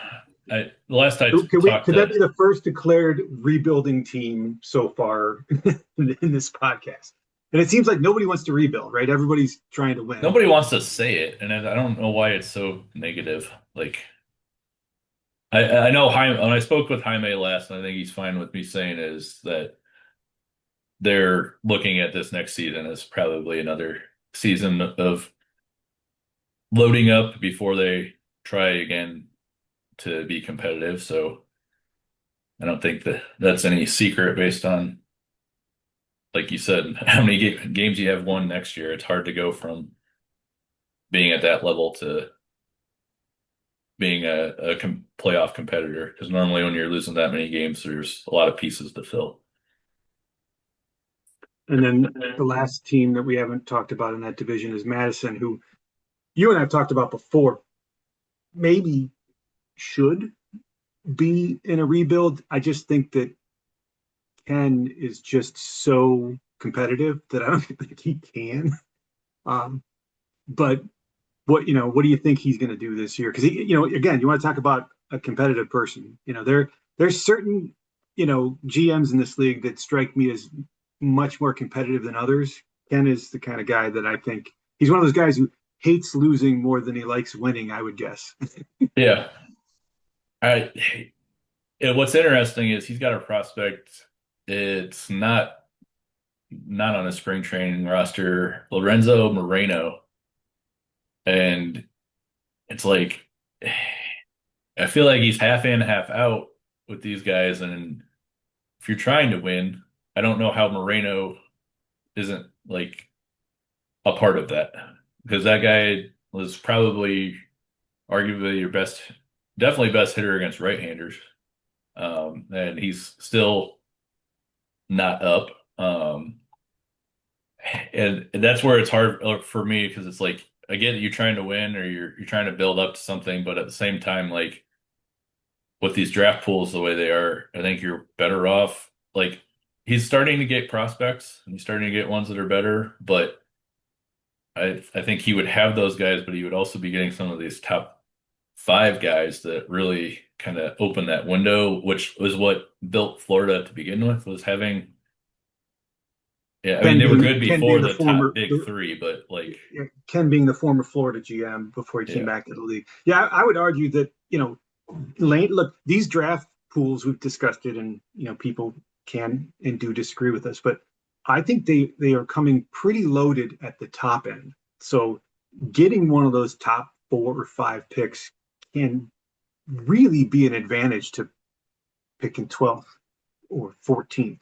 The last I talked Could that to be the first declared rebuilding team so far in this podcast? And it seems like nobody wants to rebuild, right? Everybody's trying to win. nobody wants to say it, and I don't know why it's so negative. Like I know Jaime when I spoke with Jaime last, and I think he's fine with me saying is that they're looking at this next season as probably another season of loading up before they try again to be competitive. So I don't think that that's any secret based on, like you said, how many games you have won next year. It's hard to go from being at that level to being a playoff competitor because normally when you're losing that many games, there's a lot of pieces to fill. And then the last team that we haven't talked about in that division is Madison, who you and I have talked about before, maybe should be in a rebuild. I just think that Ken is just so competitive that I don't think he can. Um, but what do you think he's going to do this year? Because again, you want to talk about a competitive person. There's certain GMs in this league that strike me as much more competitive than others. Ken is the kind of guy that I think he's one of those guys who hates losing more than he likes winning, I would guess. Yeah. I what's interesting is he's got a prospect. It's not on a spring training roster, Lorenzo Moreno, and it's like I feel like he's half in, half out with these guys. And if you're trying to win, I don't know how Moreno isn't like a part of that because that guy was probably arguably your best, definitely best hitter against right-handers. And he's still not up. And that's where it's hard for me because it's like I get it, you're trying to win or you're trying to build up to something, but at the same time, like with these draft pools the way they are, I think you're better off. Like he's starting to get prospects and he's starting to get ones that are better, but I think he would have those guys, but he would also be getting some of these top five guys that really kind of open that window, which was what built Florida to begin with, was having, yeah, I mean, Ken they were being good Ken before being the the top former big three, but like, Ken being the former Florida GM before he came yeah, back to the league. Yeah, I would argue that Lane. Look, these draft pools we've discussed it, and people can and do disagree with us, but I think they are coming pretty loaded at the top end. So getting one of those top 4 or 5 picks can really be an advantage to picking 12th or 14th.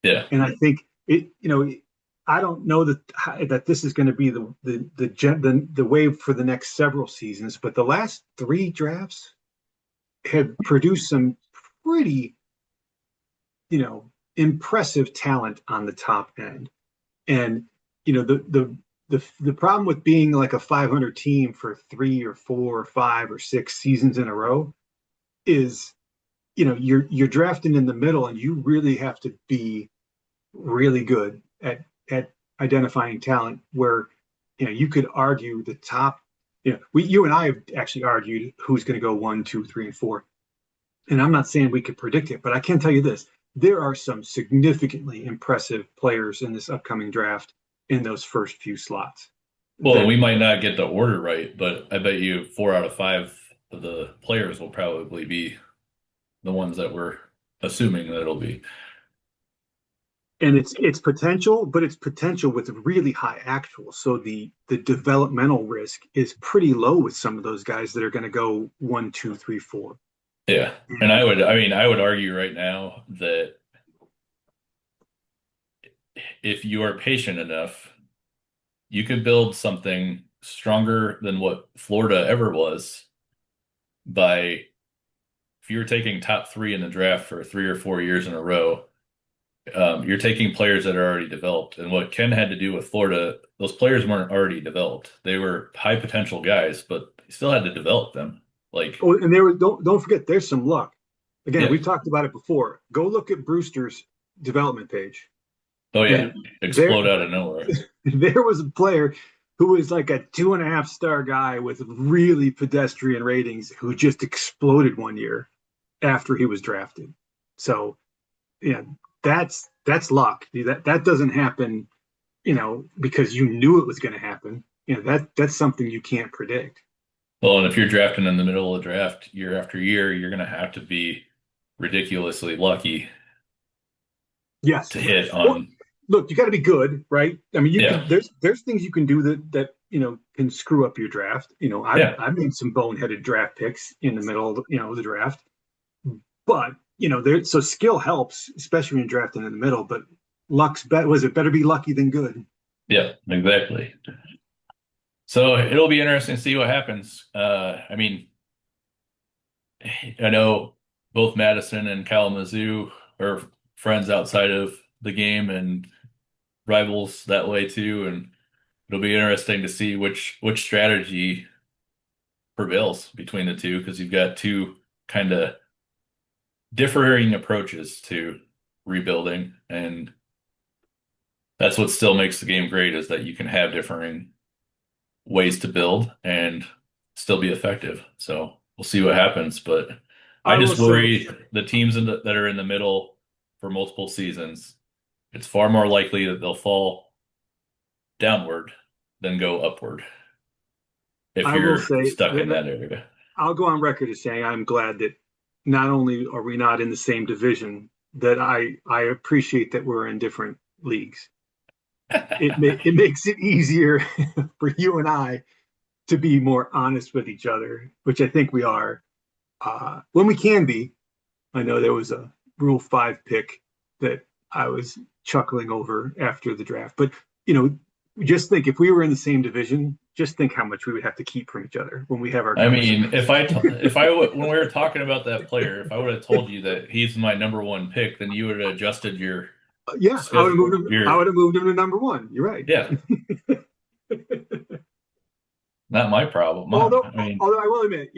yeah, And I think I don't know that this is going to be the wave for the next several seasons, but the last 3 drafts have produced some pretty, impressive talent on the top end. And the problem with being like a 500 team for 3 or 4 or 5 or 6 seasons in a row is, you're drafting in the middle, and you really have to be really good at identifying talent. Where you could argue the top. You and I have actually argued who's going to go 1, 2, 3, and 4. and I'm not saying we could predict it, but I can tell you this: there are some significantly impressive players in this upcoming draft in those first few slots. Well, and That we might not get the order right, but I bet you 4 out of 5 of the players will probably be the ones that we're assuming that it'll be. and it's potential, but it's potential with really high actual. So the developmental risk is pretty low with some of those guys that are going to go one, two, three, four. Yeah. And And I would argue right now that if you are patient enough, you could build something stronger than what Florida ever was by if you're taking top 3 in the draft for 3 or 4 years in a row, you're taking players that are already developed. And what Ken had to do with Florida, those players weren't already developed. They were high potential guys, but he still had to develop them. Like, oh, and there was don't forget there's some luck. Again, yeah, we've talked about it before. Go look at Brewster's development page, oh yeah, and there explode out of nowhere. there was a player who was like a 2.5 star guy with really pedestrian ratings who just exploded one year after he was drafted. So yeah, that's luck. That doesn't happen, because you knew it was going to happen. That's something you can't predict. Well, and if you're drafting in the middle of the draft year after year, you're going to have to be ridiculously lucky Yes. to hit Well, on. look, you got to be good, right? I mean, you Yeah, can. There's things you can do that can screw up your draft. I've yeah. I've made some boneheaded draft picks in the middle of the draft, but there so skill helps, especially when you're drafting in the middle. But luck's bet was it better be lucky than good. Yeah, exactly. So it'll be interesting to see what happens. I know both Madison and Kalamazoo are friends outside of the game and rivals that way too, and it'll be interesting to see which strategy prevails between the two because you've got two kind of differing approaches to rebuilding, and that's what still makes the game great is that you can have differing ways to build and still be effective. So we'll see what happens, but I I will just say, worry the teams that are in the middle for multiple seasons, it's far more likely that they'll fall downward than go upward if I will you're say stuck in that that area. I'll go on record as saying I'm glad that not only are we not in the same division, that I appreciate that we're in different leagues. It makes it easier for you and I to be more honest with each other, which I think we are when we can be. I know there was a Rule 5 pick that I was chuckling over after the draft, but you know, just think if we were in the same division, just think how much we would have to keep from each other when we have our I mean, conversations. when we were talking about that player, if I would have told you that he's my number one pick, then you would have adjusted your Yeah, I would have moved schedule. him. I would have moved him to number one. You're right. Yeah, not my problem. although, I mean, although I will admit,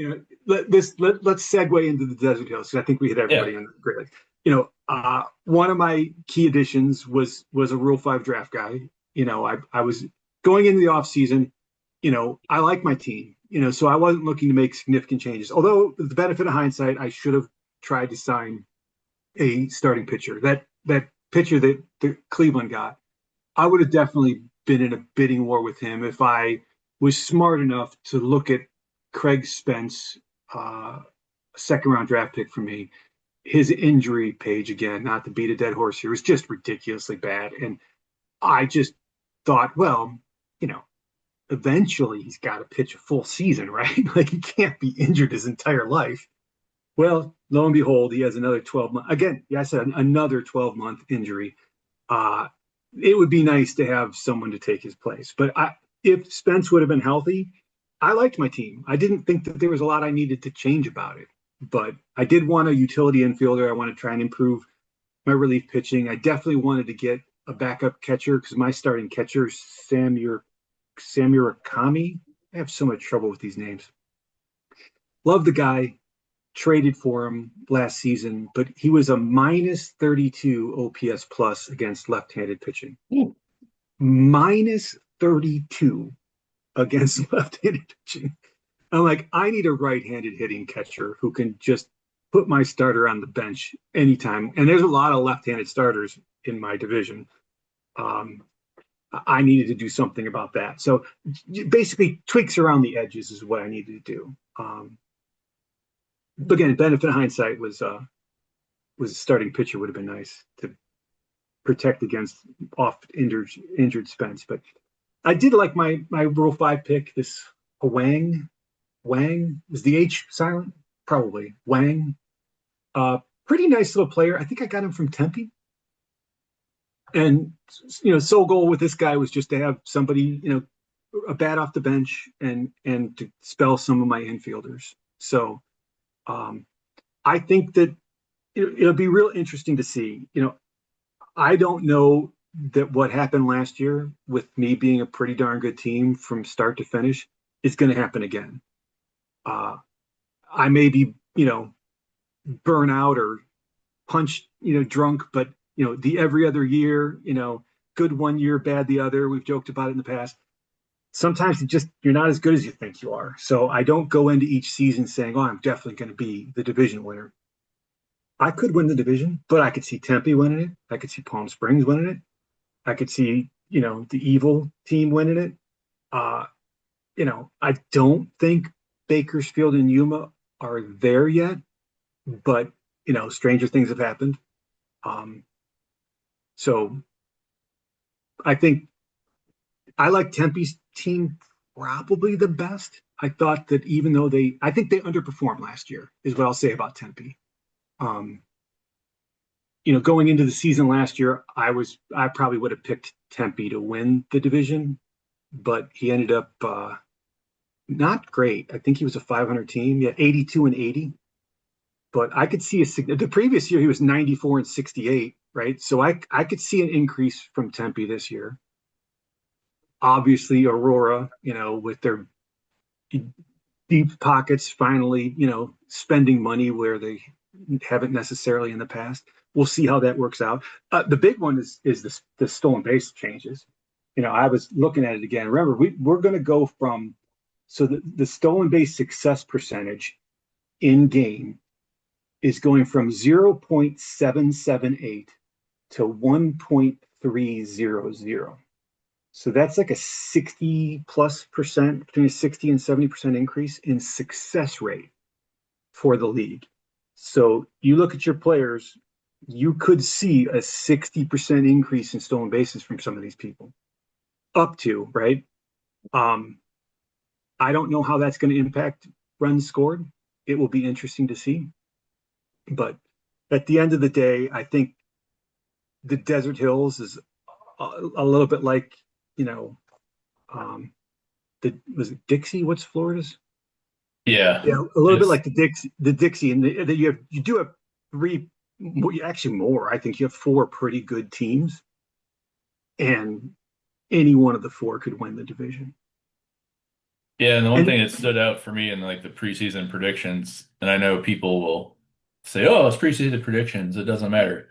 let's segue into the Desert Hills because I think we hit yeah. everybody in the Great Lakes. One of my key additions was a Rule 5 draft guy. I was going into the off season. I like my team. So I wasn't looking to make significant changes. Although the benefit of hindsight, I should have tried to sign a starting pitcher. That pitcher that Cleveland got, I would have definitely been in a bidding war with him if I was smart enough to look at Craig Spence, second round draft pick for me. His injury page, again, not to beat a dead horse here, was just ridiculously bad. And I just thought, well, you know, eventually he's got to pitch a full season, right? Like he can't be injured his entire life. Well, lo and behold, he has another 12 month. Again, yeah, I said another 12-month injury. Uh, it would be nice to have someone to take his place. But if Spence would have been healthy, I liked my team. I didn't think that there was a lot I needed to change about it. But I did want a utility infielder. I want to try and improve my relief pitching. I definitely wanted to get a backup catcher because my starting catcher, Samurakami. I have so much trouble with these names. Love the guy, traded for him last season, but he was a minus 32 OPS plus against left-handed pitching. Ooh. Minus 32 against left-handed pitching. I'm like, I need a right-handed hitting catcher who can just put my starter on the bench anytime. And there's a lot of left-handed starters in my division. Um, I needed to do something about that. So basically, tweaks around the edges is what I needed to do. But again, benefit of hindsight was a starting pitcher would have been nice to protect against off injured Spence. But I did like my Rule 5 pick. This Wang is the H silent, probably Wang. Pretty nice little player. I think I got him from Tempe. And sole goal with this guy was just to have somebody, a bat off the bench and to spell some of my infielders. So I think that it'll be real interesting to see. I don't know that what happened last year with me being a pretty darn good team from start to finish is going to happen again. Uh, I may be, burn out or punch, drunk, but the every other year, good one year, bad the other. We've joked about it in the past. Sometimes you're not as good as you think you are. So I don't go into each season saying, "Oh, I'm definitely going to be the division winner." I could win the division, but I could see Tempe winning it. I could see Palm Springs winning it. I could see, the evil team winning it. Uh, I don't think Bakersfield and Yuma are there yet, but stranger things have happened. Um, so I think I like Tempe's team probably the best. I thought that even though I think they underperformed last year, is what I'll say about Tempe. Um, going into the season last year, I probably would have picked Tempe to win the division, but he ended up not great. I think he was a 500 team, yeah, 82 and 80. But I could see the previous year he was 94 and 68, right? So I could see an increase from Tempe this year. Obviously, Aurora, with their deep pockets, finally, spending money where they haven't necessarily in the past. We'll see how that works out. The big one is the stolen base changes. I was looking at it again. Remember, we're going to go from so the stolen base success percentage in game is going from 0.778 to 1.300. So that's like a 60 plus percent, between a 60 and 70% increase in success rate for the league. So you look at your players, you could see a 60% increase in stolen bases from some of these people up to, right? Um, I don't know how that's going to impact runs scored. It will be interesting to see. But at the end of the day, I think the Desert Hills is a little bit like, you know, um, was it Dixie? What's Florida's? Yeah. Yeah, a little bit It's like the Dixie, and you do have three, actually more. I think you have four pretty good teams, and any one of the four could win the division. yeah, and the one And thing that stood out for me in like the preseason predictions, and I know people will say, "Oh, it's preseason predictions, it doesn't matter."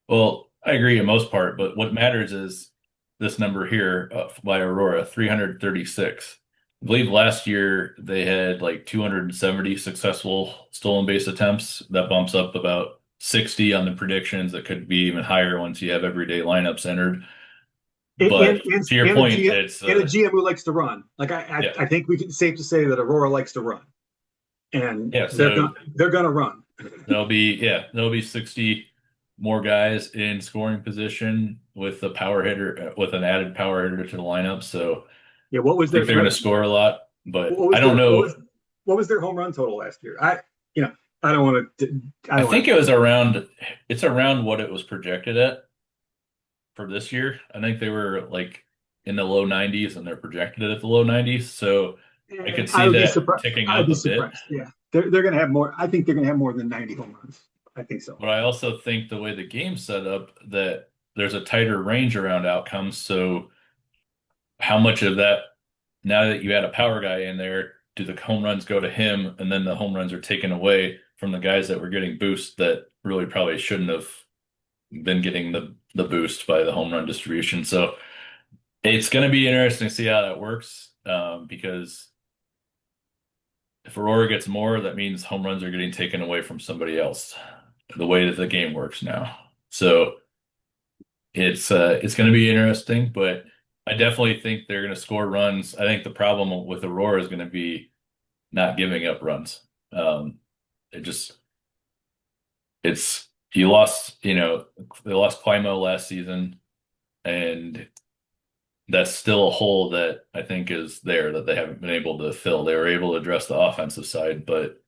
Well, I agree in most part, but what matters is this number here by Aurora, 336. I believe last year they had like 270 successful stolen base attempts. That bumps up about 60 on the predictions. That could be even higher once you have everyday lineups entered. and But to your and a point, GM it's and a GM who likes to run. Like yeah, I think we can safe to say that Aurora likes to run, and yeah. they're gonna So they're gonna run. there'll be 60 more guys in scoring position with a power hitter with an added power hitter to the lineup. So Yeah, what was I think their they're going to score a lot, but what I was don't their know. what was their home run total last year? I don't want to I I don't think want it was to. around it's around what it was projected at for this year. I think they were like in the low 90s and they're projected at the low 90s. So I could I see would be that surprised. ticking I'd up be a bit. surprised. Yeah, they're going to have more. I think they're going to have more than 90 home runs. I think so. But I also think the way the game's set up that there's a tighter range around outcomes. So how much of that now that you add a power guy in there, do the home runs go to him and then the home runs are taken away from the guys that were getting boosts that really probably shouldn't have been getting the boost by the home run distribution. So it's going to be interesting to see how that works because If Aurora gets more, that means home runs are getting taken away from somebody else, the way that the game works now. So it's going to be interesting, but I definitely think they're going to score runs. I think the problem with Aurora is going to be not giving up runs. Um, it just it's you lost, they lost Climo last season, and that's still a hole that I think is there that they haven't been able to fill. They were able to address the offensive side, but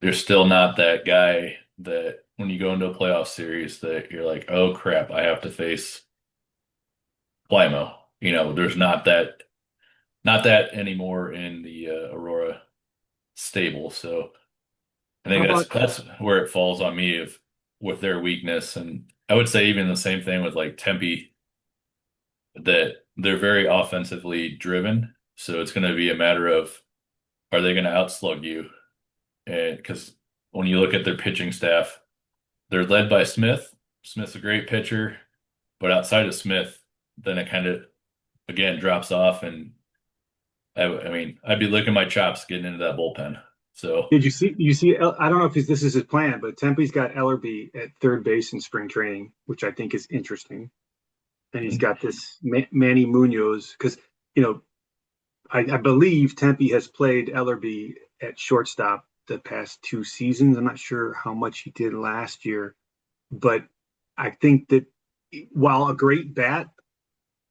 they're still not that guy that when you go into a playoff series that you're like, oh crap, I have to face Climo. There's not that anymore in the Aurora stable. So I How think that's about that's where it falls on me of with their weakness. And I would say even the same thing with like Tempe, that they're very offensively driven. So it's going to be a matter of are they going to outslug you? And because when you look at their pitching staff, they're led by Smith. Smith's a great pitcher, but outside of Smith, then it kind of again drops off. And I mean, I'd be licking my chops getting into that bullpen. So did you see I don't know if this is his plan, but Tempe's got Ellerby at third base in spring training, which I think is interesting. And he's got this Manny Munoz because you know I believe Tempe has played Ellerby at shortstop the past 2 seasons. I'm not sure how much he did last year, but I think that while a great bat,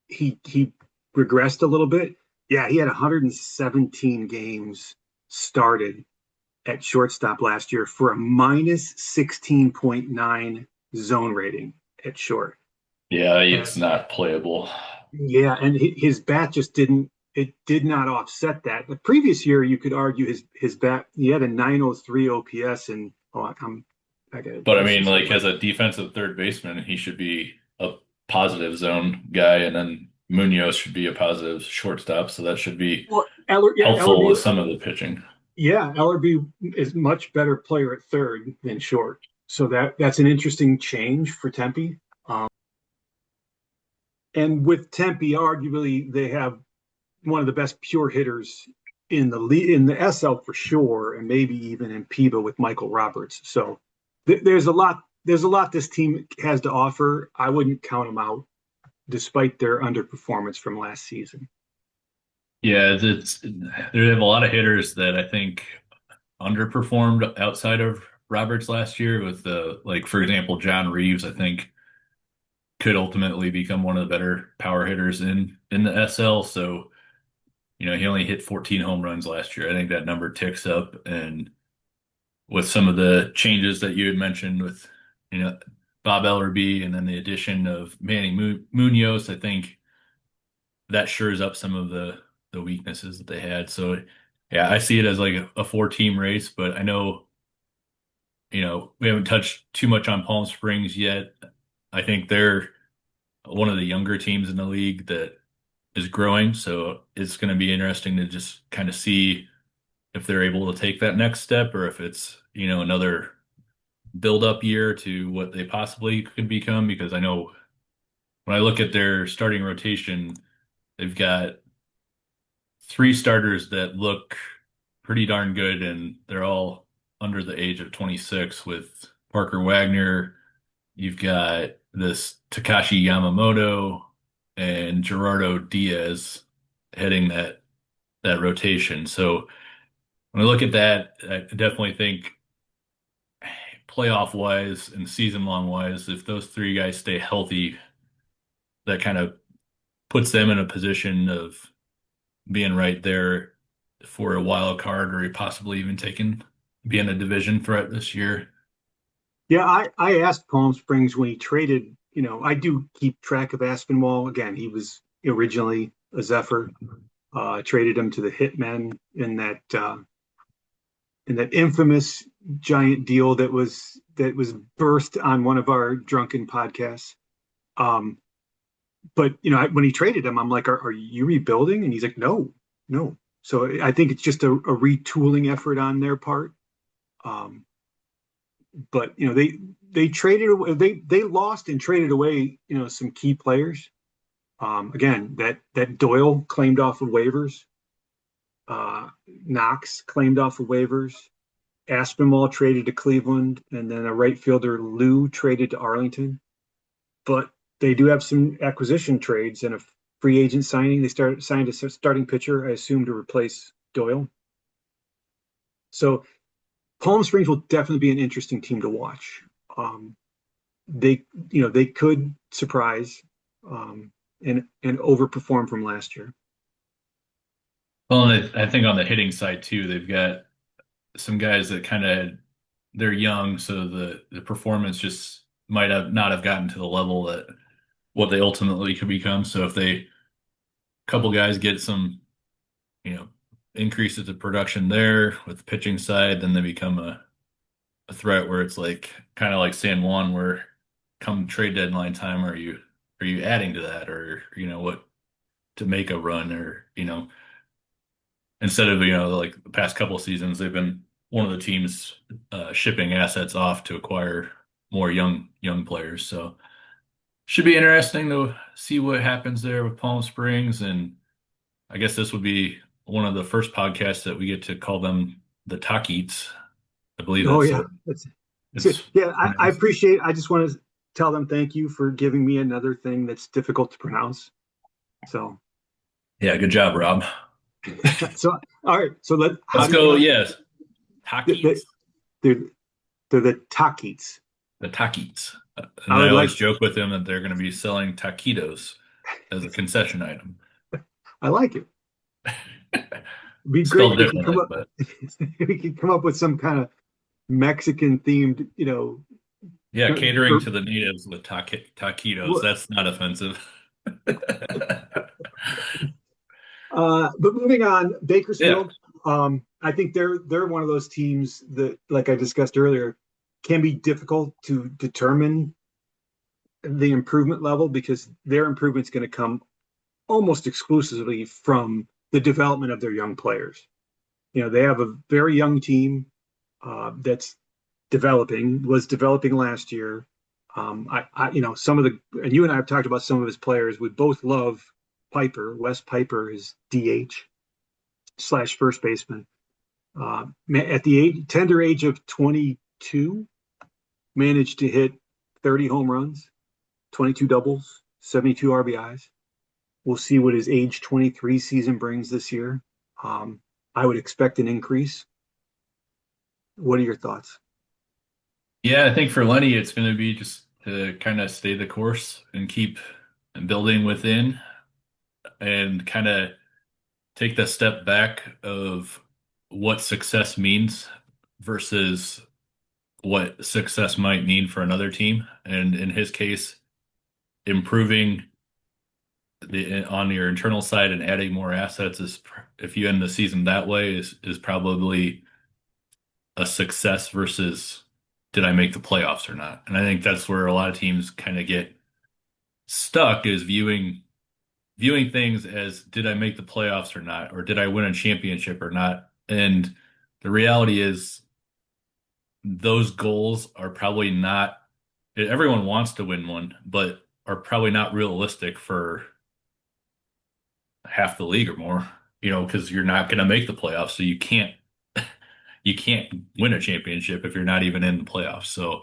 he regressed a little bit. Yeah, he had 117 games started at shortstop last year for a minus 16.9 zone rating at short. yeah, it's And not playable. yeah, and his bat just didn't. It did not offset that. The previous year, you could argue his bat. He had a 903 OPS, and I got But I this mean, is like my as a defensive third baseman, he should be a positive zone guy, and then Munoz should be a positive shortstop. So that should be well, helpful Ellerby, with some of the pitching. yeah, Ellerby is much better player at third than short. So that's an interesting change for Tempe. Um, and with Tempe, arguably they have one of the best pure hitters in the SL for sure, and maybe even in PEBA with Michael Roberts. So there's a lot. There's a lot this team has to offer. I wouldn't count them out, despite their underperformance from last season. Yeah, they have a lot of hitters that I think underperformed outside of Roberts last year. With like for example, John Reeves, I think could ultimately become one of the better power hitters in the SL. So he only hit 14 home runs last year. I think that number ticks up, and with some of the changes that you had mentioned with, you know, Bob Ellerby and then the addition of Manny Munoz, I think that shores up some of the weaknesses that they had. So yeah, I see it as like a four-team race, but I know, we haven't touched too much on Palm Springs yet. I think they're one of the younger teams in the league that is growing, so it's going to be interesting to just kind of see if they're able to take that next step or if it's, another build up year to what they possibly could become. Because I know when I look at their starting rotation, they've got three starters that look pretty darn good, and they're all under the age of 26 with Parker Wagner. You've got this Takashi Yamamoto and Gerardo Diaz heading that rotation. So when I look at that, I definitely think playoff wise and season long wise, if those three guys stay healthy, that kind of puts them in a position of being right there for a wild card or possibly even taking being a division threat this year. Yeah, I asked Palm Springs when he traded. I do keep track of Aspinwall. Again, he was originally a Zephyr. Traded him to the Hitmen in that infamous giant deal that was burst on one of our drunken podcasts. Um, but when he traded him, I'm like, are you rebuilding? And he's like, no, no. So I think it's just a retooling effort on their part. Um, but they traded away, they lost and traded away some key players. Again, that Doyle claimed off of waivers. Knox claimed off of waivers. Aspinwall traded to Cleveland, and then a right fielder Lou traded to Arlington. But they do have some acquisition trades and a free agent signing. They signed a starting pitcher, I assume, to replace Doyle. So Palm Springs will definitely be an interesting team to watch. Um, they, they could surprise and overperform from last year. Well, and I think on the hitting side too, they've got some guys that kind of they're young, so the performance just might have not have gotten to the level that what they ultimately could become. So if they couple guys get some, you know, increases the production there with the pitching side, then they become a threat where it's like kind of like San Juan, where come trade deadline time, are you adding to that, or what to make a run, or instead of like the past couple of seasons, they've been one of the teams shipping assets off to acquire more young players. So should be interesting to see what happens there with Palm Springs, and I guess this would be one of the first podcasts that we get to call them the Taquitos. I believe Oh that's yeah, what so, it's yeah. I pronounced. appreciate. I just want to tell them thank you for giving me another thing that's difficult to pronounce. So, Yeah, good job, Rob. so all right. So how Let's do you go. pronounce Yes, it? Taquitos, They're, they're the Takis. the Taquitos. I And I would always like. joke with them that they're going to be selling taquitos as a concession item. I like it. It'd be great Spelled if we could come differently, up. but If we could come up with some kind of Mexican themed, yeah, catering or, to the natives with taquitos. well, That's not offensive. but moving on, Yeah. Bakersfield. I think they're one of those teams that, like I discussed earlier, can be difficult to determine the improvement level because their improvement's going to come almost exclusively from the development of their young players. They have a very young team that's was developing last year. Some of the, and you and I have talked about some of his players. We both love Piper. Wes Piper is DH slash first baseman. At the tender age of 22, managed to hit 30 home runs, 22 doubles, 72 RBIs. We'll see what his age 23 season brings this year. Um, I would expect an increase. What are your thoughts? Yeah, I think for Lenny, it's going to be just to kind of stay the course and keep building within and kind of take the step back of what success means versus what success might mean for another team. And in his case, improving on your internal side and adding more assets is, if you end the season that way, is probably a success versus did I make the playoffs or not? And I think that's where a lot of teams kind of get stuck, is viewing things as did I make the playoffs or not, or did I win a championship or not? And the reality is those goals are probably not, everyone wants to win one, but are probably not realistic for half the league or more, because you're not going to make the playoffs. So you can't win a championship if you're not even in the playoffs. So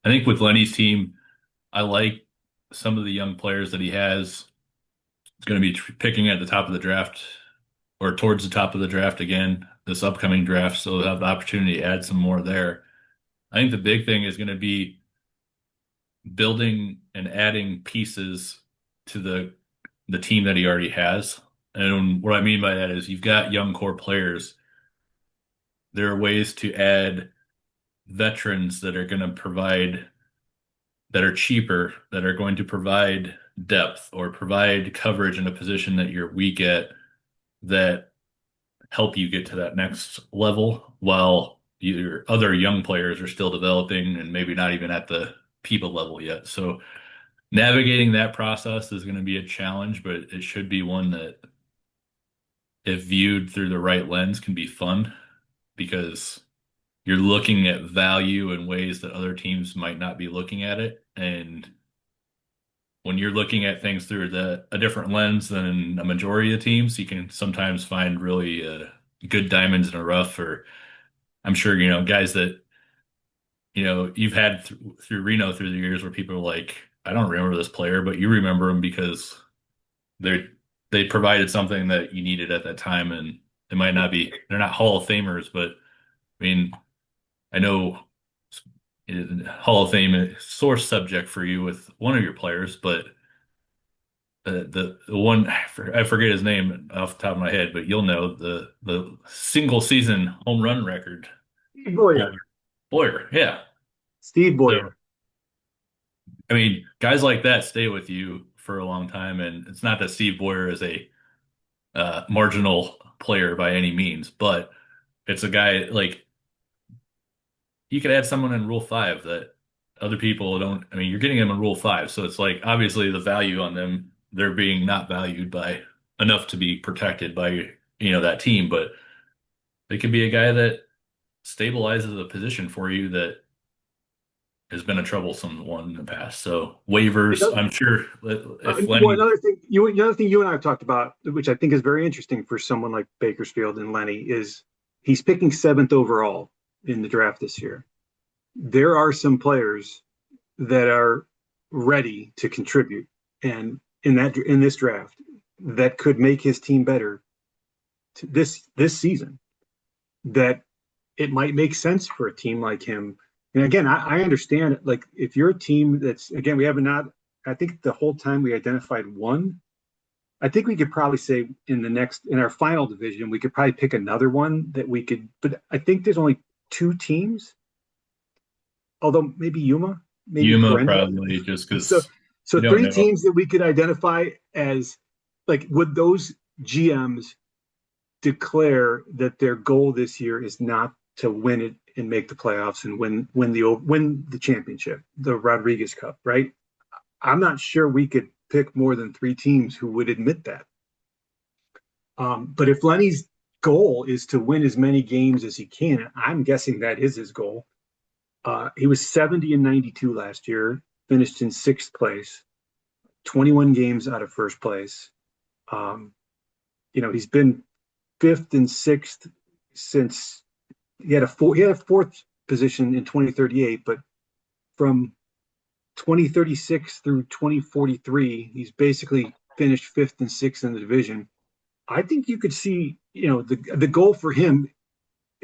I think with Lenny's team, I like some of the young players that he has. He's going to be picking at the top of the draft or towards the top of the draft again this upcoming draft. So they'll have the opportunity to add some more there. I think the big thing is going to be building and adding pieces to the team that he already has. And what I mean by that is you've got young core players. There are ways to add veterans that are going to provide that are cheaper, that are going to provide depth or provide coverage in a position that you're weak at, that help you get to that next level while your other young players are still developing and maybe not even at the PEBA level yet. So navigating that process is going to be a challenge, but it should be one that, if viewed through the right lens, can be fun because you're looking at value in ways that other teams might not be looking at it. And when you're looking at things through a different lens than a majority of teams, you can sometimes find really good diamonds in a rough. Or I'm sure guys that you've had through Reno through the years where people are like, I don't remember this player, but you remember them because they they provided something that you needed at that time, and it might not be they're not Hall of Famers, but I mean I know Hall of Fame is sore subject for you with one of your players, but the one I forget his name off the top of my head, but you'll know the single season home run record Steve holder, Boyer. Boyer. Yeah. Steve So Boyer. I mean, guys like that stay with you for a long time, and it's not that Steve Boyer is a marginal player by any means, but it's a guy like you could add someone in Rule 5 that other people don't. I mean, you're getting them in Rule 5, so it's like obviously the value on them, they're being not valued by enough to be protected by, that team, but they could be a guy that stabilizes a position for you that has been a troublesome one in the past. So waivers, I'm sure that if Well, Lenny, another thing you and I have talked about, which I think is very interesting for someone like Bakersfield and Lenny, is he's picking seventh overall in the draft this year. There are some players that are ready to contribute, and in this draft, that could make his team better this season. That it might make sense for a team like him. And again, I understand, like, if you're a team that's, again, we have not, I think the whole time we identified one. I think we could probably say in our final division, we could probably pick another one that we could, but I think there's only two teams, although maybe maybe Yuma Corendon. probably just So, because so you don't three know. teams that we could identify as, like, would those GMs declare that their goal this year is not to win it and make the playoffs and win the championship, the Rodriguez Cup, right? I'm not sure we could pick more than three teams who would admit that. But if Lenny's goal is to win as many games as he can, I'm guessing that is his goal. He was 70 and 92 last year, finished in sixth place, 21 games out of first place. Um, he's been fifth and sixth since he had a fourth position in 2038, but from 2036 through 2043, he's basically finished fifth and sixth in the division. I think you could see, the goal for him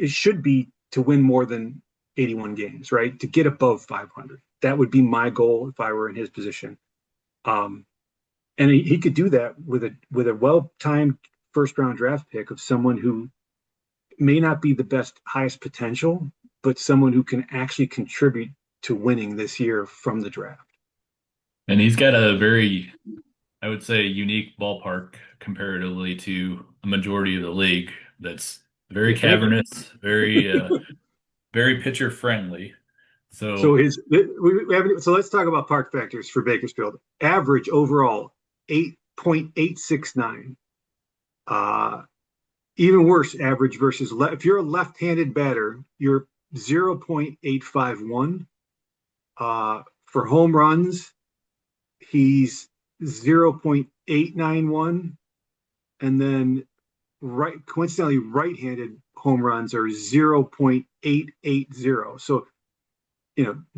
should be to win more than 81 games, right? To get above 500. That would be my goal if I were in his position. Um, and he could do that with a well-timed first round draft pick of someone who may not be the best, highest potential, but someone who can actually contribute to winning this year from the draft. And he's got a very, I would say, unique ballpark comparatively to a majority of the league. That's very You think? cavernous, very pitcher friendly. So So so let's talk about park factors for Bakersfield. Average overall 8.869. Uh, Even worse, average versus if you're a left-handed batter, you're 0.851. For home runs, he's 0.891, and then coincidentally right-handed home runs are 0.880. So,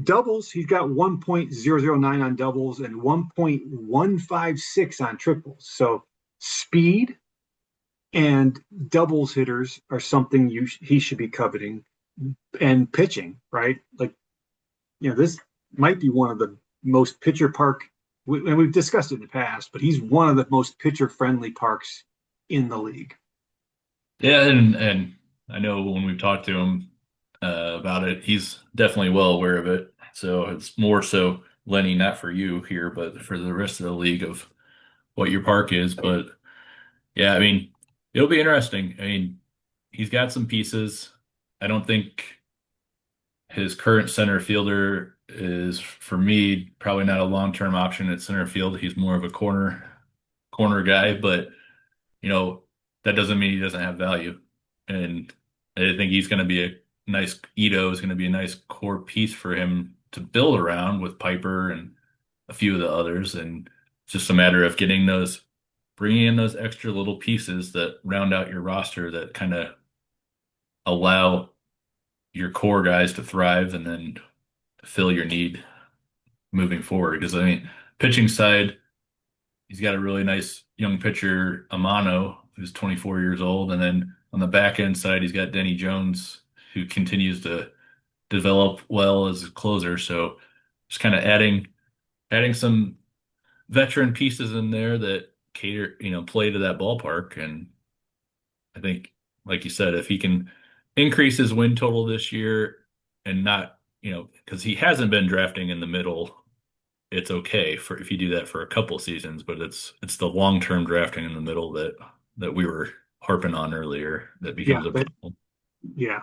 doubles, he's got 1.009 on doubles and 1.156 on triples. So speed and doubles hitters are something he should be coveting, and pitching, right? Like, this might be one of the most pitcher park, and we've discussed it in the past, but he's one of the most pitcher friendly parks in the league. yeah, and I know when we've talked to him about it, he's definitely well aware of it. So it's more so Lenny, not for you here, but for the rest of the league of what your park is. But yeah, I mean, it'll be interesting. I mean, he's got some pieces. I don't think his current center fielder is, for me, probably not a long-term option at center field. He's more of a corner guy, but you know, that doesn't mean he doesn't have value. And I think he's going to be a nice Ito is going to be a nice core piece for him to build around with Piper and a few of the others, and it's just a matter of bringing in those extra little pieces that round out your roster that kind of allow your core guys to thrive and then fill your need moving forward. Because I mean, pitching side, he's got a really nice young pitcher, Amano, who's 24 years old, and then on the back end side, he's got Denny Jones, who continues to develop well as a closer. So just kind of adding some veteran pieces in there that play to that ballpark. And I think, like you said, if he can increase his win total this year and not, because he hasn't been drafting in the middle, it's okay for if you do that for a couple seasons, but it's the long-term drafting in the middle that we were harping on earlier that Yeah, becomes a but problem. yeah.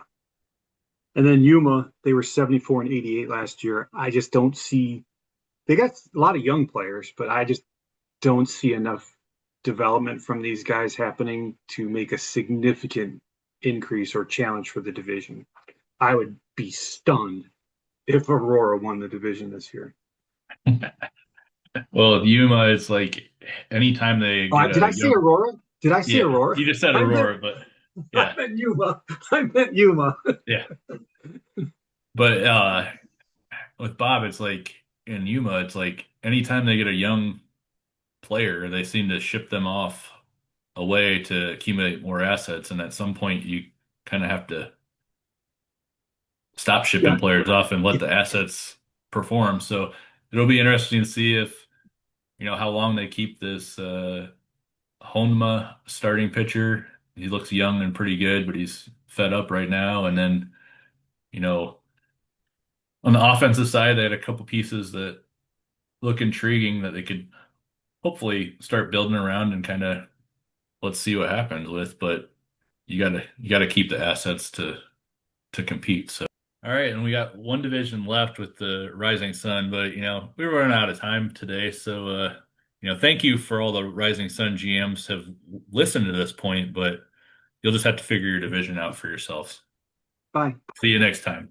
And then Yuma, they were 74 and 88 last year. I just don't see they got a lot of young players, but I just don't see enough development from these guys happening to make a significant increase or challenge for the division. I would be stunned if Aurora won the division this year. Well, Yuma, it's like anytime they get Did a I say young, Aurora? Did I say yeah, Aurora? you just said I meant Aurora, but I yeah, meant Yuma. I meant Yuma. yeah. But with Bob, it's like in Yuma, it's like anytime they get a young player, they seem to ship them off away to accumulate more assets, and at some point you kind of have to stop Yeah, shipping players off and let the assets perform. So it'll be interesting to see if, how long they keep this Honma starting pitcher. He looks young and pretty good, but he's fed up right now. And then, you know, on the offensive side, they had a couple pieces that look intriguing that they could hopefully start building around and kind of let's see what happens with. But you gotta keep the assets to compete. So all right, and we got one division left with the Rising Sun, but we were running out of time today. So thank you for all the Rising Sun GMs have listened to this point, but you'll just have to figure your division out for yourselves. fine. See you next time.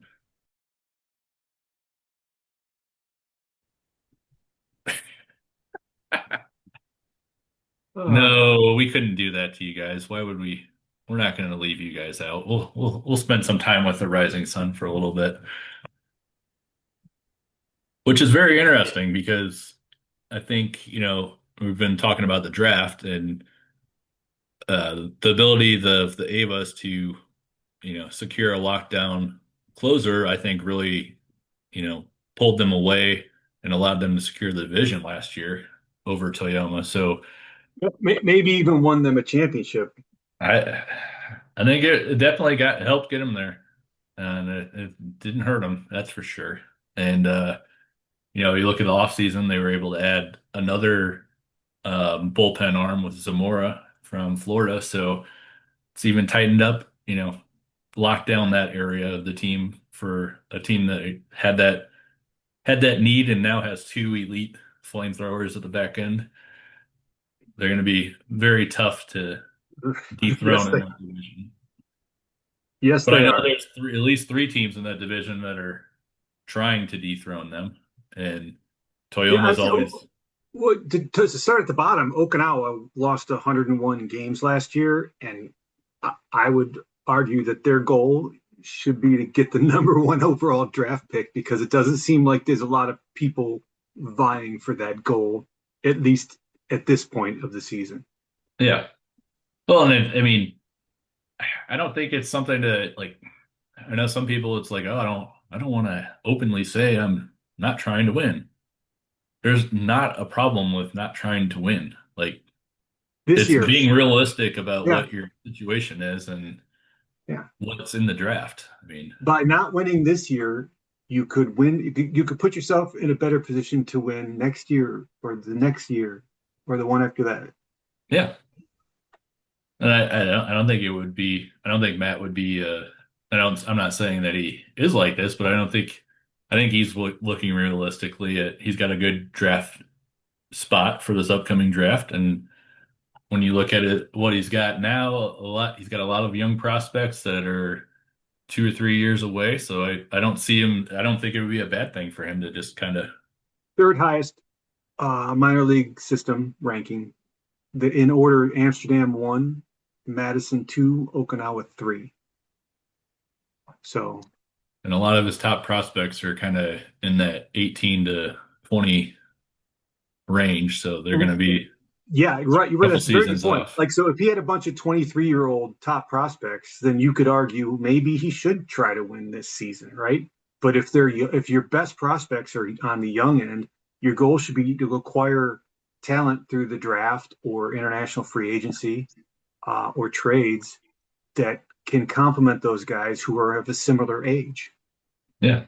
Uh, No, we couldn't do that to you guys. Why would we? We're not going to leave you guys out. We'll spend some time with the Rising Sun for a little bit, which is very interesting because I think, we've been talking about the draft and the ability of the Avas to, secure a lockdown closer, I think really, pulled them away and allowed them to secure the division last year over Toyoma. So maybe even won them a championship. I I think it definitely got helped get them there. And it didn't hurt them, that's for sure. And you look at the offseason, they were able to add another bullpen arm with Zamora from Florida. So it's even tightened up, locked down that area of the team for a team that had that need and now has two elite flamethrowers at the back end. They're going to be very tough to Yes, dethrone in they that division. yes But I they know are. there's at least three teams in that division that are trying to dethrone them, and Yeah, I Toyoma's see. always, To start at the bottom, Okinawa lost 101 games last year, and I would argue that their goal should be to get the number one overall draft pick because it doesn't seem like there's a lot of people vying for that goal, at least at this point of the season. yeah. Well, and I mean, I don't think it's something to like. I know some people, it's like, oh, I don't want to openly say I'm not trying to win. There's not a problem with not trying to win. Like This it's year, being realistic about yeah, what your situation is and yeah. what's in the draft. I mean, By not winning this year, you could win. You could put yourself in a better position to win next year or the next year or the one after that. yeah. And I don't think it would be. I don't think Matt would be. I'm not saying that he is like this, but I don't think. I think he's looking realistically at. He's got a good draft spot for this upcoming draft, and when you look at it, what he's got now, he's got a lot of young prospects that are 2 or 3 years away. So I don't see him. I don't think it would be a bad thing for him to just kind of Third highest. minor league system ranking. In order: Amsterdam one, Madison two, Okinawa three. So And a lot of his top prospects are kind of in that 18 to 20 range, so they're going to be yeah, right. You're a right. couple That's a very good seasons point. off. Like, so if he had a bunch of 23-year-old top prospects, then you could argue maybe he should try to win this season, right? But if your best prospects are on the young end, your goal should be to acquire talent through the draft or international free agency, or trades that can complement those guys who are of a similar age. Yeah.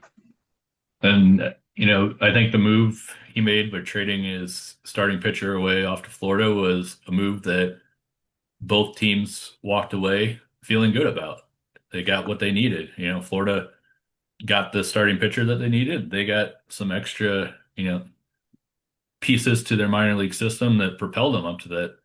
And, I think the move he made by trading his starting pitcher away off to Florida was a move that both teams walked away feeling good about. They got what they needed. Florida got the starting pitcher that they needed. They got some extra, pieces to their minor league system that propelled them up to that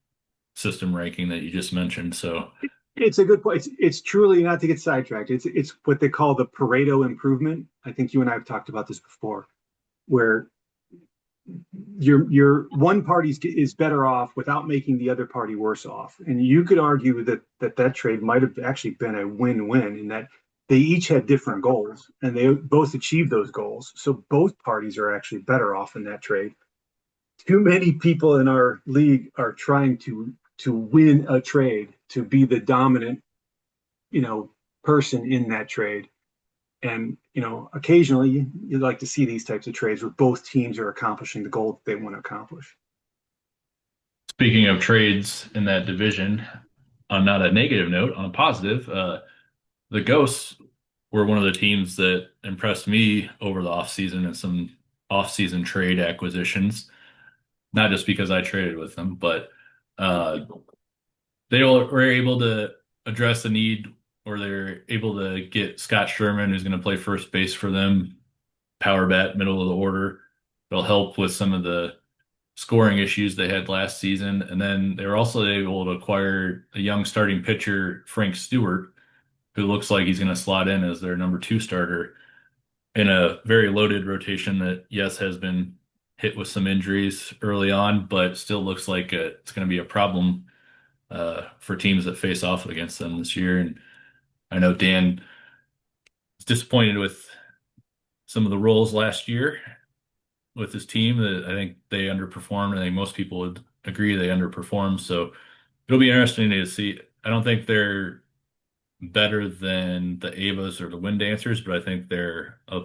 system ranking that you just mentioned. So, It's a good point. It's truly, not to get sidetracked. It's what they call the Pareto improvement. I think you and I have talked about this before, where your one party is better off without making the other party worse off. And you could argue that trade might have actually been a win-win in that they each had different goals and they both achieved those goals. So both parties are actually better off in that trade. Too many people in our league are trying to win a trade, to be the dominant, you know, person in that trade. And, occasionally you'd like to see these types of trades where both teams are accomplishing the goal that they want to accomplish. speaking of trades in that division, on not a negative note, on a positive, the Ghosts were one of the teams that impressed me over the offseason and some offseason trade acquisitions. Not just because I traded with them, but uh, they were able to address the need, or they're able to get Scott Sherman, who's going to play first base for them, power bat, middle of the order. It'll help with some of the scoring issues they had last season. And then they were also able to acquire a young starting pitcher, Frank Stewart, who looks like he's going to slot in as their number two starter in a very loaded rotation that, yes, has been hit with some injuries early on, but still looks like it's going to be a problem for teams that face off against them this year. And I know Dan is disappointed with some of the roles last year with his team. That I think they underperformed. I think most people would agree they underperformed. So it'll be interesting to see. I don't think they're better than the Avas or the Wind Dancers, but I think they're a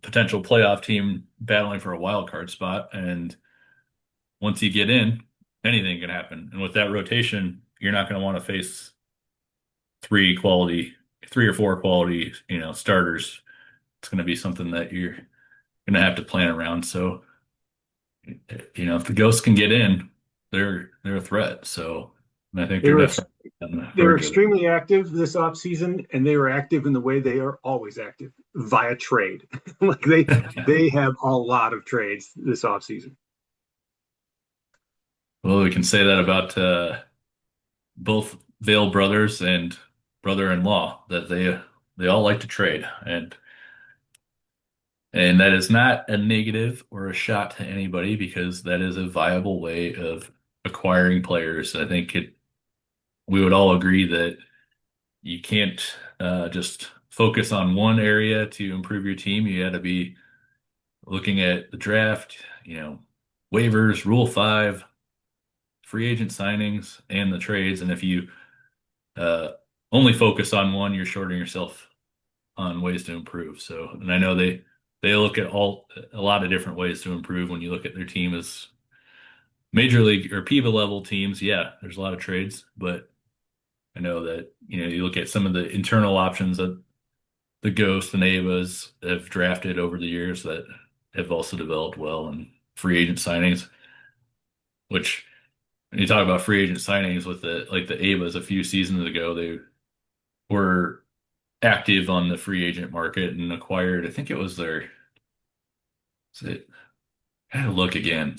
potential playoff team battling for a wild card spot. And once you get in, anything can happen. And with that rotation, you're not going to want to face three quality, three or four quality, starters. It's going to be something that you're going to have to plan around. So, if the Ghosts can get in, they're a threat. So, and I think They they're were definitely on the they were verge of it. extremely active this offseason, and they were active in the way they are always active, via trade. Like, they have a lot of trades this offseason. Well, we can say that about both Vale brothers and brother-in-law that they all like to trade, and that is not a negative or a shot to anybody because that is a viable way of acquiring players. I think we would all agree that you can't just focus on one area to improve your team. You got to be looking at the draft, waivers, Rule 5, free agent signings, and the trades. And if you uh, only focus on one, you're shorting yourself on ways to improve. So, and I know they look at a lot of different ways to improve when you look at their team as major league or PEBA level teams. Yeah, there's a lot of trades, but I know that you look at some of the internal options that the Ghosts and Avas have drafted over the years that have also developed well, and free agent signings, which when you talk about free agent signings with the Avas a few seasons ago, they were active on the free agent market and acquired, I think it was I had to look again.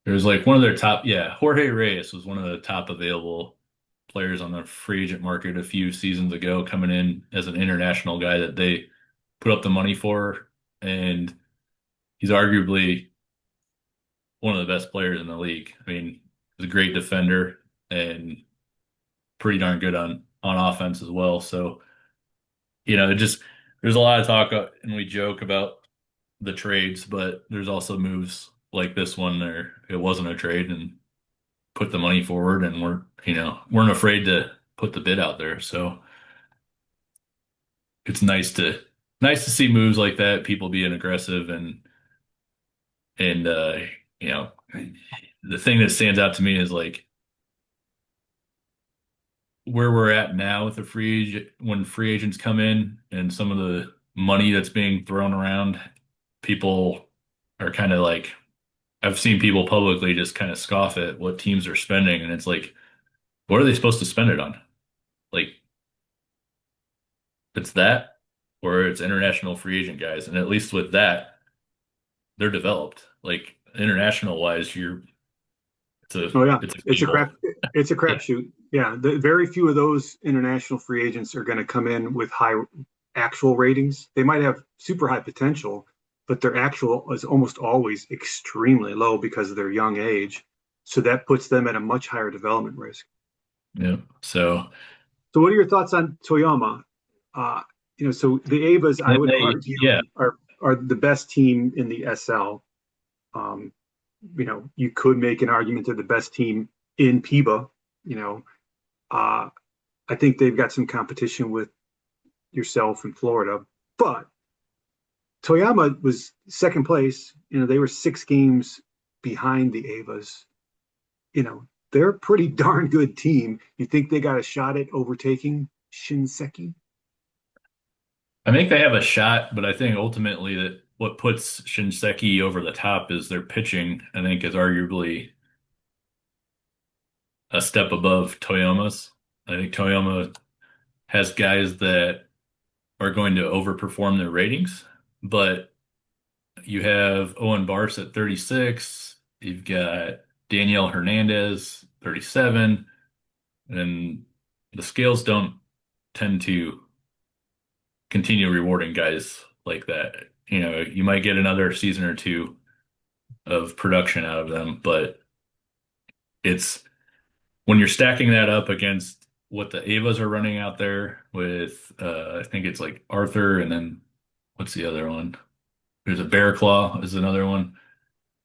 It was like one of their top, yeah, Jorge Reyes was one of the top available players on the free agent market a few seasons ago, coming in as an international guy that they put up the money for. And he's arguably one of the best players in the league. I mean, he's a great defender and pretty darn good on offense as well. So, it just there's a lot of talk and we joke about the trades, but there's also moves like this one there. It wasn't a trade and put the money forward and weren't afraid to put the bid out there. So it's nice to see moves like that, people being aggressive and you know, the thing that stands out to me is like where we're at now with the free agent when free agents come in and some of the money that's being thrown around, people are kind of like I've seen people publicly just kind of scoff at what teams are spending, and it's like, what are they supposed to spend it on? Like, it's that, or it's international free agent guys, and at least with that, they're developed. Like international wise, it's a Oh yeah, it's a it's a gamble. crap. It's a Yeah, crapshoot. Yeah, very few of those international free agents are going to come in with high actual ratings. They might have super high potential, but their actual is almost always extremely low because of their young age. So that puts them at a much higher development risk. yeah. So So, what are your thoughts on Toyama? Uh, so the Avas, I would yeah, argue, are the best team in the SL. Um, you could make an argument they're the best team in PEBA. You know, uh, I think they've got some competition with yourself in Florida, but Toyama was second place. They were 6 games behind the Avas. They're a pretty darn good team. You think they got a shot at overtaking Shinseki? I think they have a shot, but I think ultimately that what puts Shinseki over the top is their pitching. I think is arguably a step above Toyoma's. I think Toyoma has guys that are going to overperform their ratings, but you have Owen Bars at 36, you've got Danielle Hernandez 37, and the scales don't tend to continue rewarding guys like that. You might get another season or two of production out of them, but it's when you're stacking that up against what the Avas are running out there with, I think it's like Arthur, and then what's the other one? There's a Bear Claw is another one.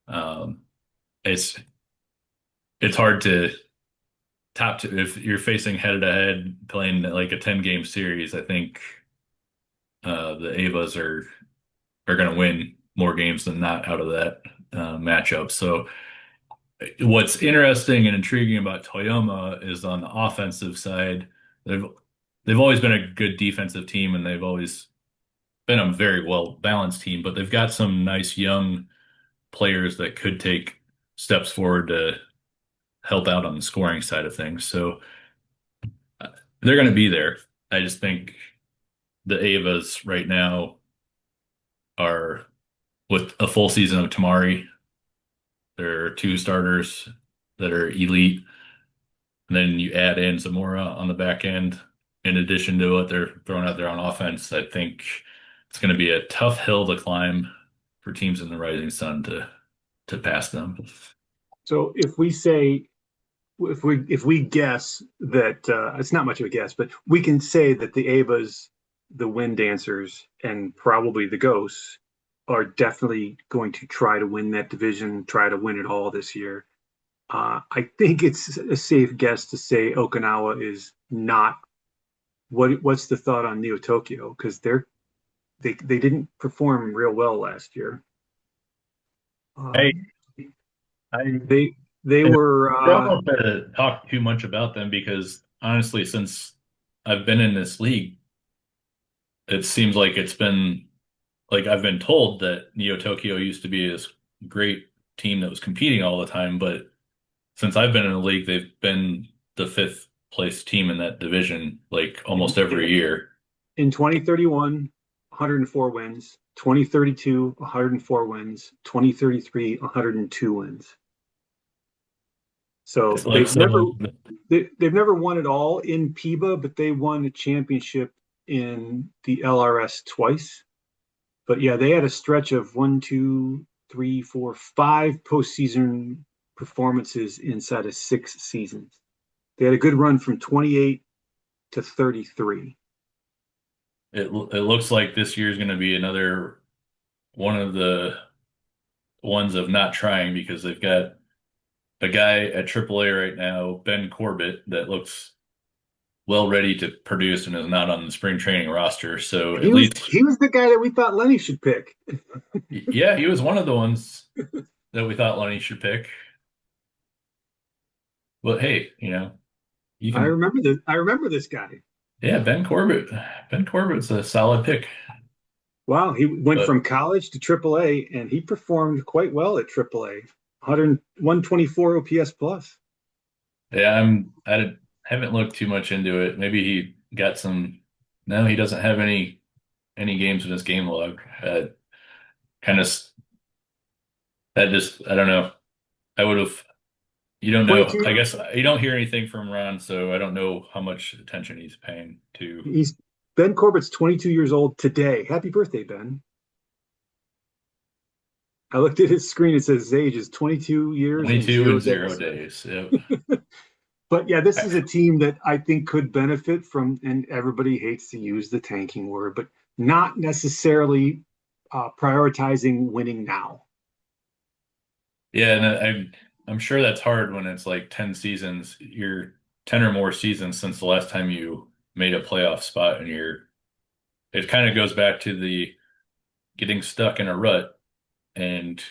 Um, it's it's hard to top to if you're facing head to head playing like a 10 game series. I think the Avas are going to win more games than not out of that matchup. So what's interesting and intriguing about Toyoma is on the offensive side, they've they've always been a good defensive team and they've always been a very well balanced team, but they've got some nice young players that could take steps forward to help out on the scoring side of things. So uh, they're going to be there. I just think the Avas right now are with a full season of Tamari. There are two starters that are elite. And then you add in Zamora on the back end, in addition to what they're throwing out there on offense. I think it's going to be a tough hill to climb for teams in the Rising Sun to pass them. So if we guess that it's not much of a guess, but we can say that the Avas, the Wind Dancers, and probably the Ghosts are definitely going to try to win that division, try to win it all this year. I think it's a safe guess to say Okinawa is not. What's the thought on Neo Tokyo? Because they didn't perform real well last year. I Um, I they they I were struggle to talk too much about them because honestly, since I've been in this league, it seems like it's been like I've been told that Neo Tokyo used to be this great team that was competing all the time, but since I've been in the league, they've been the fifth place team in that division like in, almost every year. in 2031, 104 wins. 2032, 104 wins. 2033, 102 wins. So It's like they've never so they've never won it all in PEBA, but they won a championship in the LRS twice. But yeah, they had a stretch of one, two, three, four, five postseason performances inside of 6 seasons. They had a good run from 28 to 33. It looks like this year is going to be another one of the ones of not trying because they've got a guy at AAA right now, Ben Corbett, that looks well ready to produce and is not on the spring training roster. So He at was least, he was the guy that we thought Lenny should pick. yeah, he was one of the ones that we thought Lenny should pick. But hey, you I can, remember this. I remember this guy. yeah, Ben Corbett. Ben Corbett's a solid pick. Wow, he went from But college to AAA, and he performed quite well at AAA. 124 OPS plus. yeah, I haven't looked too much into it. Maybe he got some. No, he doesn't have any games in his game log. Kind of that just I don't know. I would have. You don't know. 22. I guess you don't hear anything from Ron, so I don't know how much attention he's paying to He's Ben Corbett's 22 years old today. Happy birthday, Ben. I looked at his screen. It says his age is 22 years and 22 zero and 0 days. days. Yep. But yeah, this is a team that I think could benefit from, and everybody hates to use the tanking word, but not necessarily prioritizing winning now. Yeah, and I'm sure that's hard when it's like 10 seasons. You're 10 or more seasons since the last time you made a playoff spot, and it kind of goes back to the getting stuck in a rut, and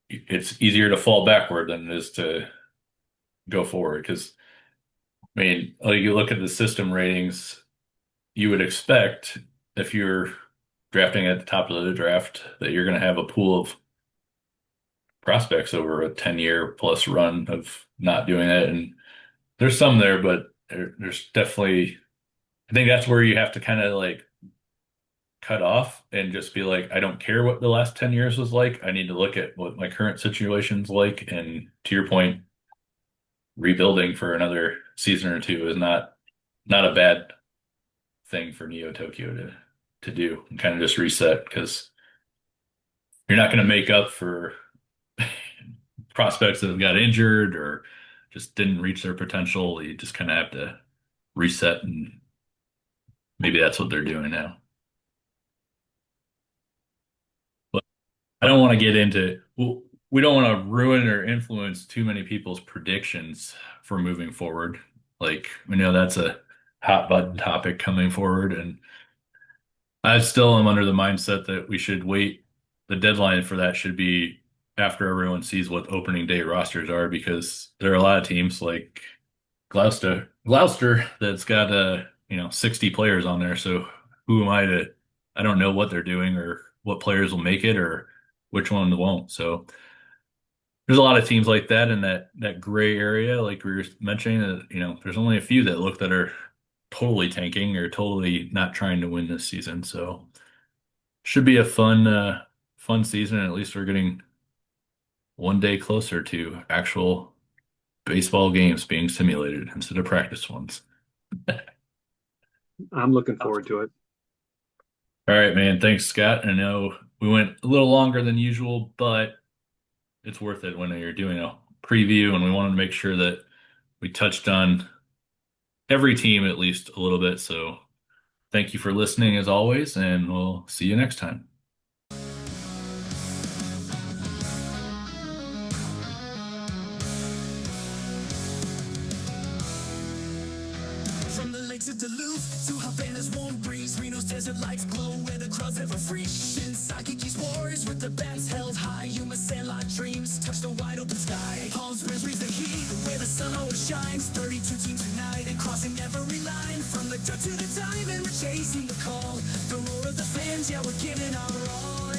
it's easier to fall backward than it is to go forward. Because I mean, like you look at the system ratings, you would expect if you're drafting at the top of the draft that you're going to have a pool of prospects over a 10-year plus run of not doing it. And there's some there, but there's definitely, I think that's where you have to kind of like cut off and just be like, I don't care what the last 10 years was like. I need to look at what my current situation's like. And to your point, rebuilding for another season or two is not a bad thing for Neo Tokyo to do and kind of just reset because you're not going to make up for prospects that have got injured or just didn't reach their potential. You just kind of have to reset, and maybe that's what they're doing now. But I don't want to get into, well, we don't want to ruin or influence too many people's predictions for moving forward. Like, we know that's a hot button topic coming forward, and I still am under the mindset that we should wait. The deadline for that should be after everyone sees what opening day rosters are, because there are a lot of teams like Gloucester that's got 60 players on there. So who am I to? I don't know what they're doing or what players will make it or which one won't. So there's a lot of teams like that in that gray area, like we were mentioning. There's only a few that are totally tanking or totally not trying to win this season. So should be a fun season. At least we're getting one day closer to actual baseball games being simulated instead of practice ones. I'm looking All forward to it. right, man. Thanks, Scott. I know we went a little longer than usual, but it's worth it when you're doing a preview, and we wanted to make sure that we touched on every team at least a little bit. So thank you for listening as always, and we'll see you next time. From the lakes of Duluth to Havana's warm breeze, Reno's desert lights glow where the crowds ever free. Shinsaki's wars with the bats held high. Yuma Sandlot dreams touch the wide open sky. Palm Springs breathes the heat where the sun always shines. 32 teams united, crossing every line. From the dirt to the diamond, we're chasing the call. The roar of the fans, yeah, we're giving our all.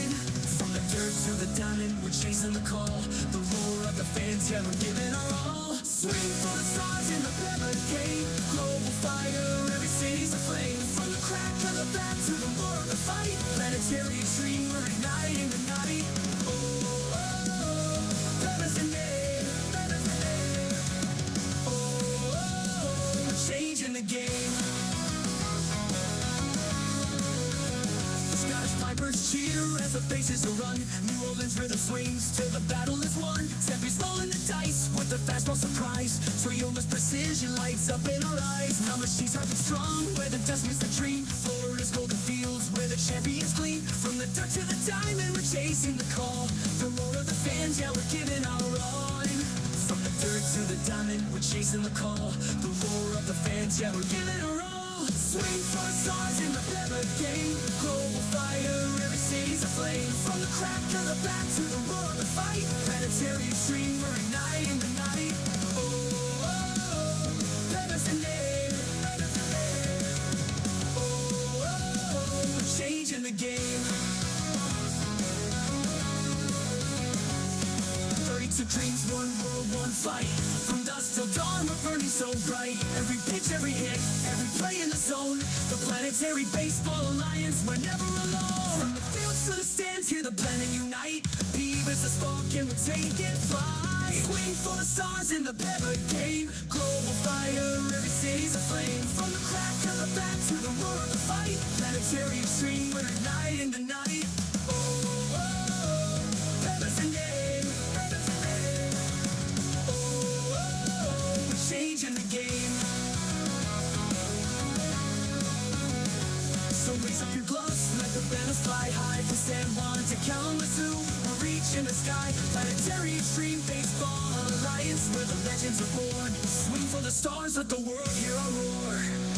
From the dirt to the diamond, we're chasing the call. The roar of the fans, yeah, we're giving our all. Swing for the stars in the PEBA game. Global fire, every city's aflame. From the crack of the bat to the roar of the fight. Planetary extreme, we're igniting the night. Oh, oh, oh, PEBA's the name, PEBA's the name. Oh, oh, oh, we're changing the game. The Scottish Vipers cheer as the bases are run. New Orleans rhythm swings till the battle is won. Tempe's rolling the dice with the fastball surprise. Toyota's precision lights up in our eyes. Now she's hard and strong where the dust meets the dream. Florida's golden fields where the champions gleam. From the dirt to the diamond, we're chasing the call. The roar of the fans, yeah, we're giving our all. From the dirt to the diamond, we're chasing the call. The roar of the fans, yeah, we're giving our all. Swing for the stars in the PEBA game. Global fire, every city's aflame. From the crack of the bat to the roar of the fight. Planetary extreme, we're igniting the night. Oh, oh, oh, PEBA's the name. Oh, oh, oh, we're changing the game. 32 dreams, one world, one fight. From dusk till dawn, we're burning so bright. Every pitch, every hit, every play in the zone. The Planetary Baseball Alliance, we're never alone. From the fields to the stands, hear the planet unite. PEBA's the spark and we're taking flight. Swing for the stars in the PEBA game. Global fire, every city's aflame. From the crack of the bat to the roar of the fight. Planetary extreme, we're igniting the night. Oh, oh, oh, PEBA's the name. Changing the game. So raise up your gloves, let the banners fly high. From San Juan to Kalamazoo, we're reaching the sky. Planetary Extreme Baseball Alliance, where the legends are born. Swing for the stars, let the world hear our roar.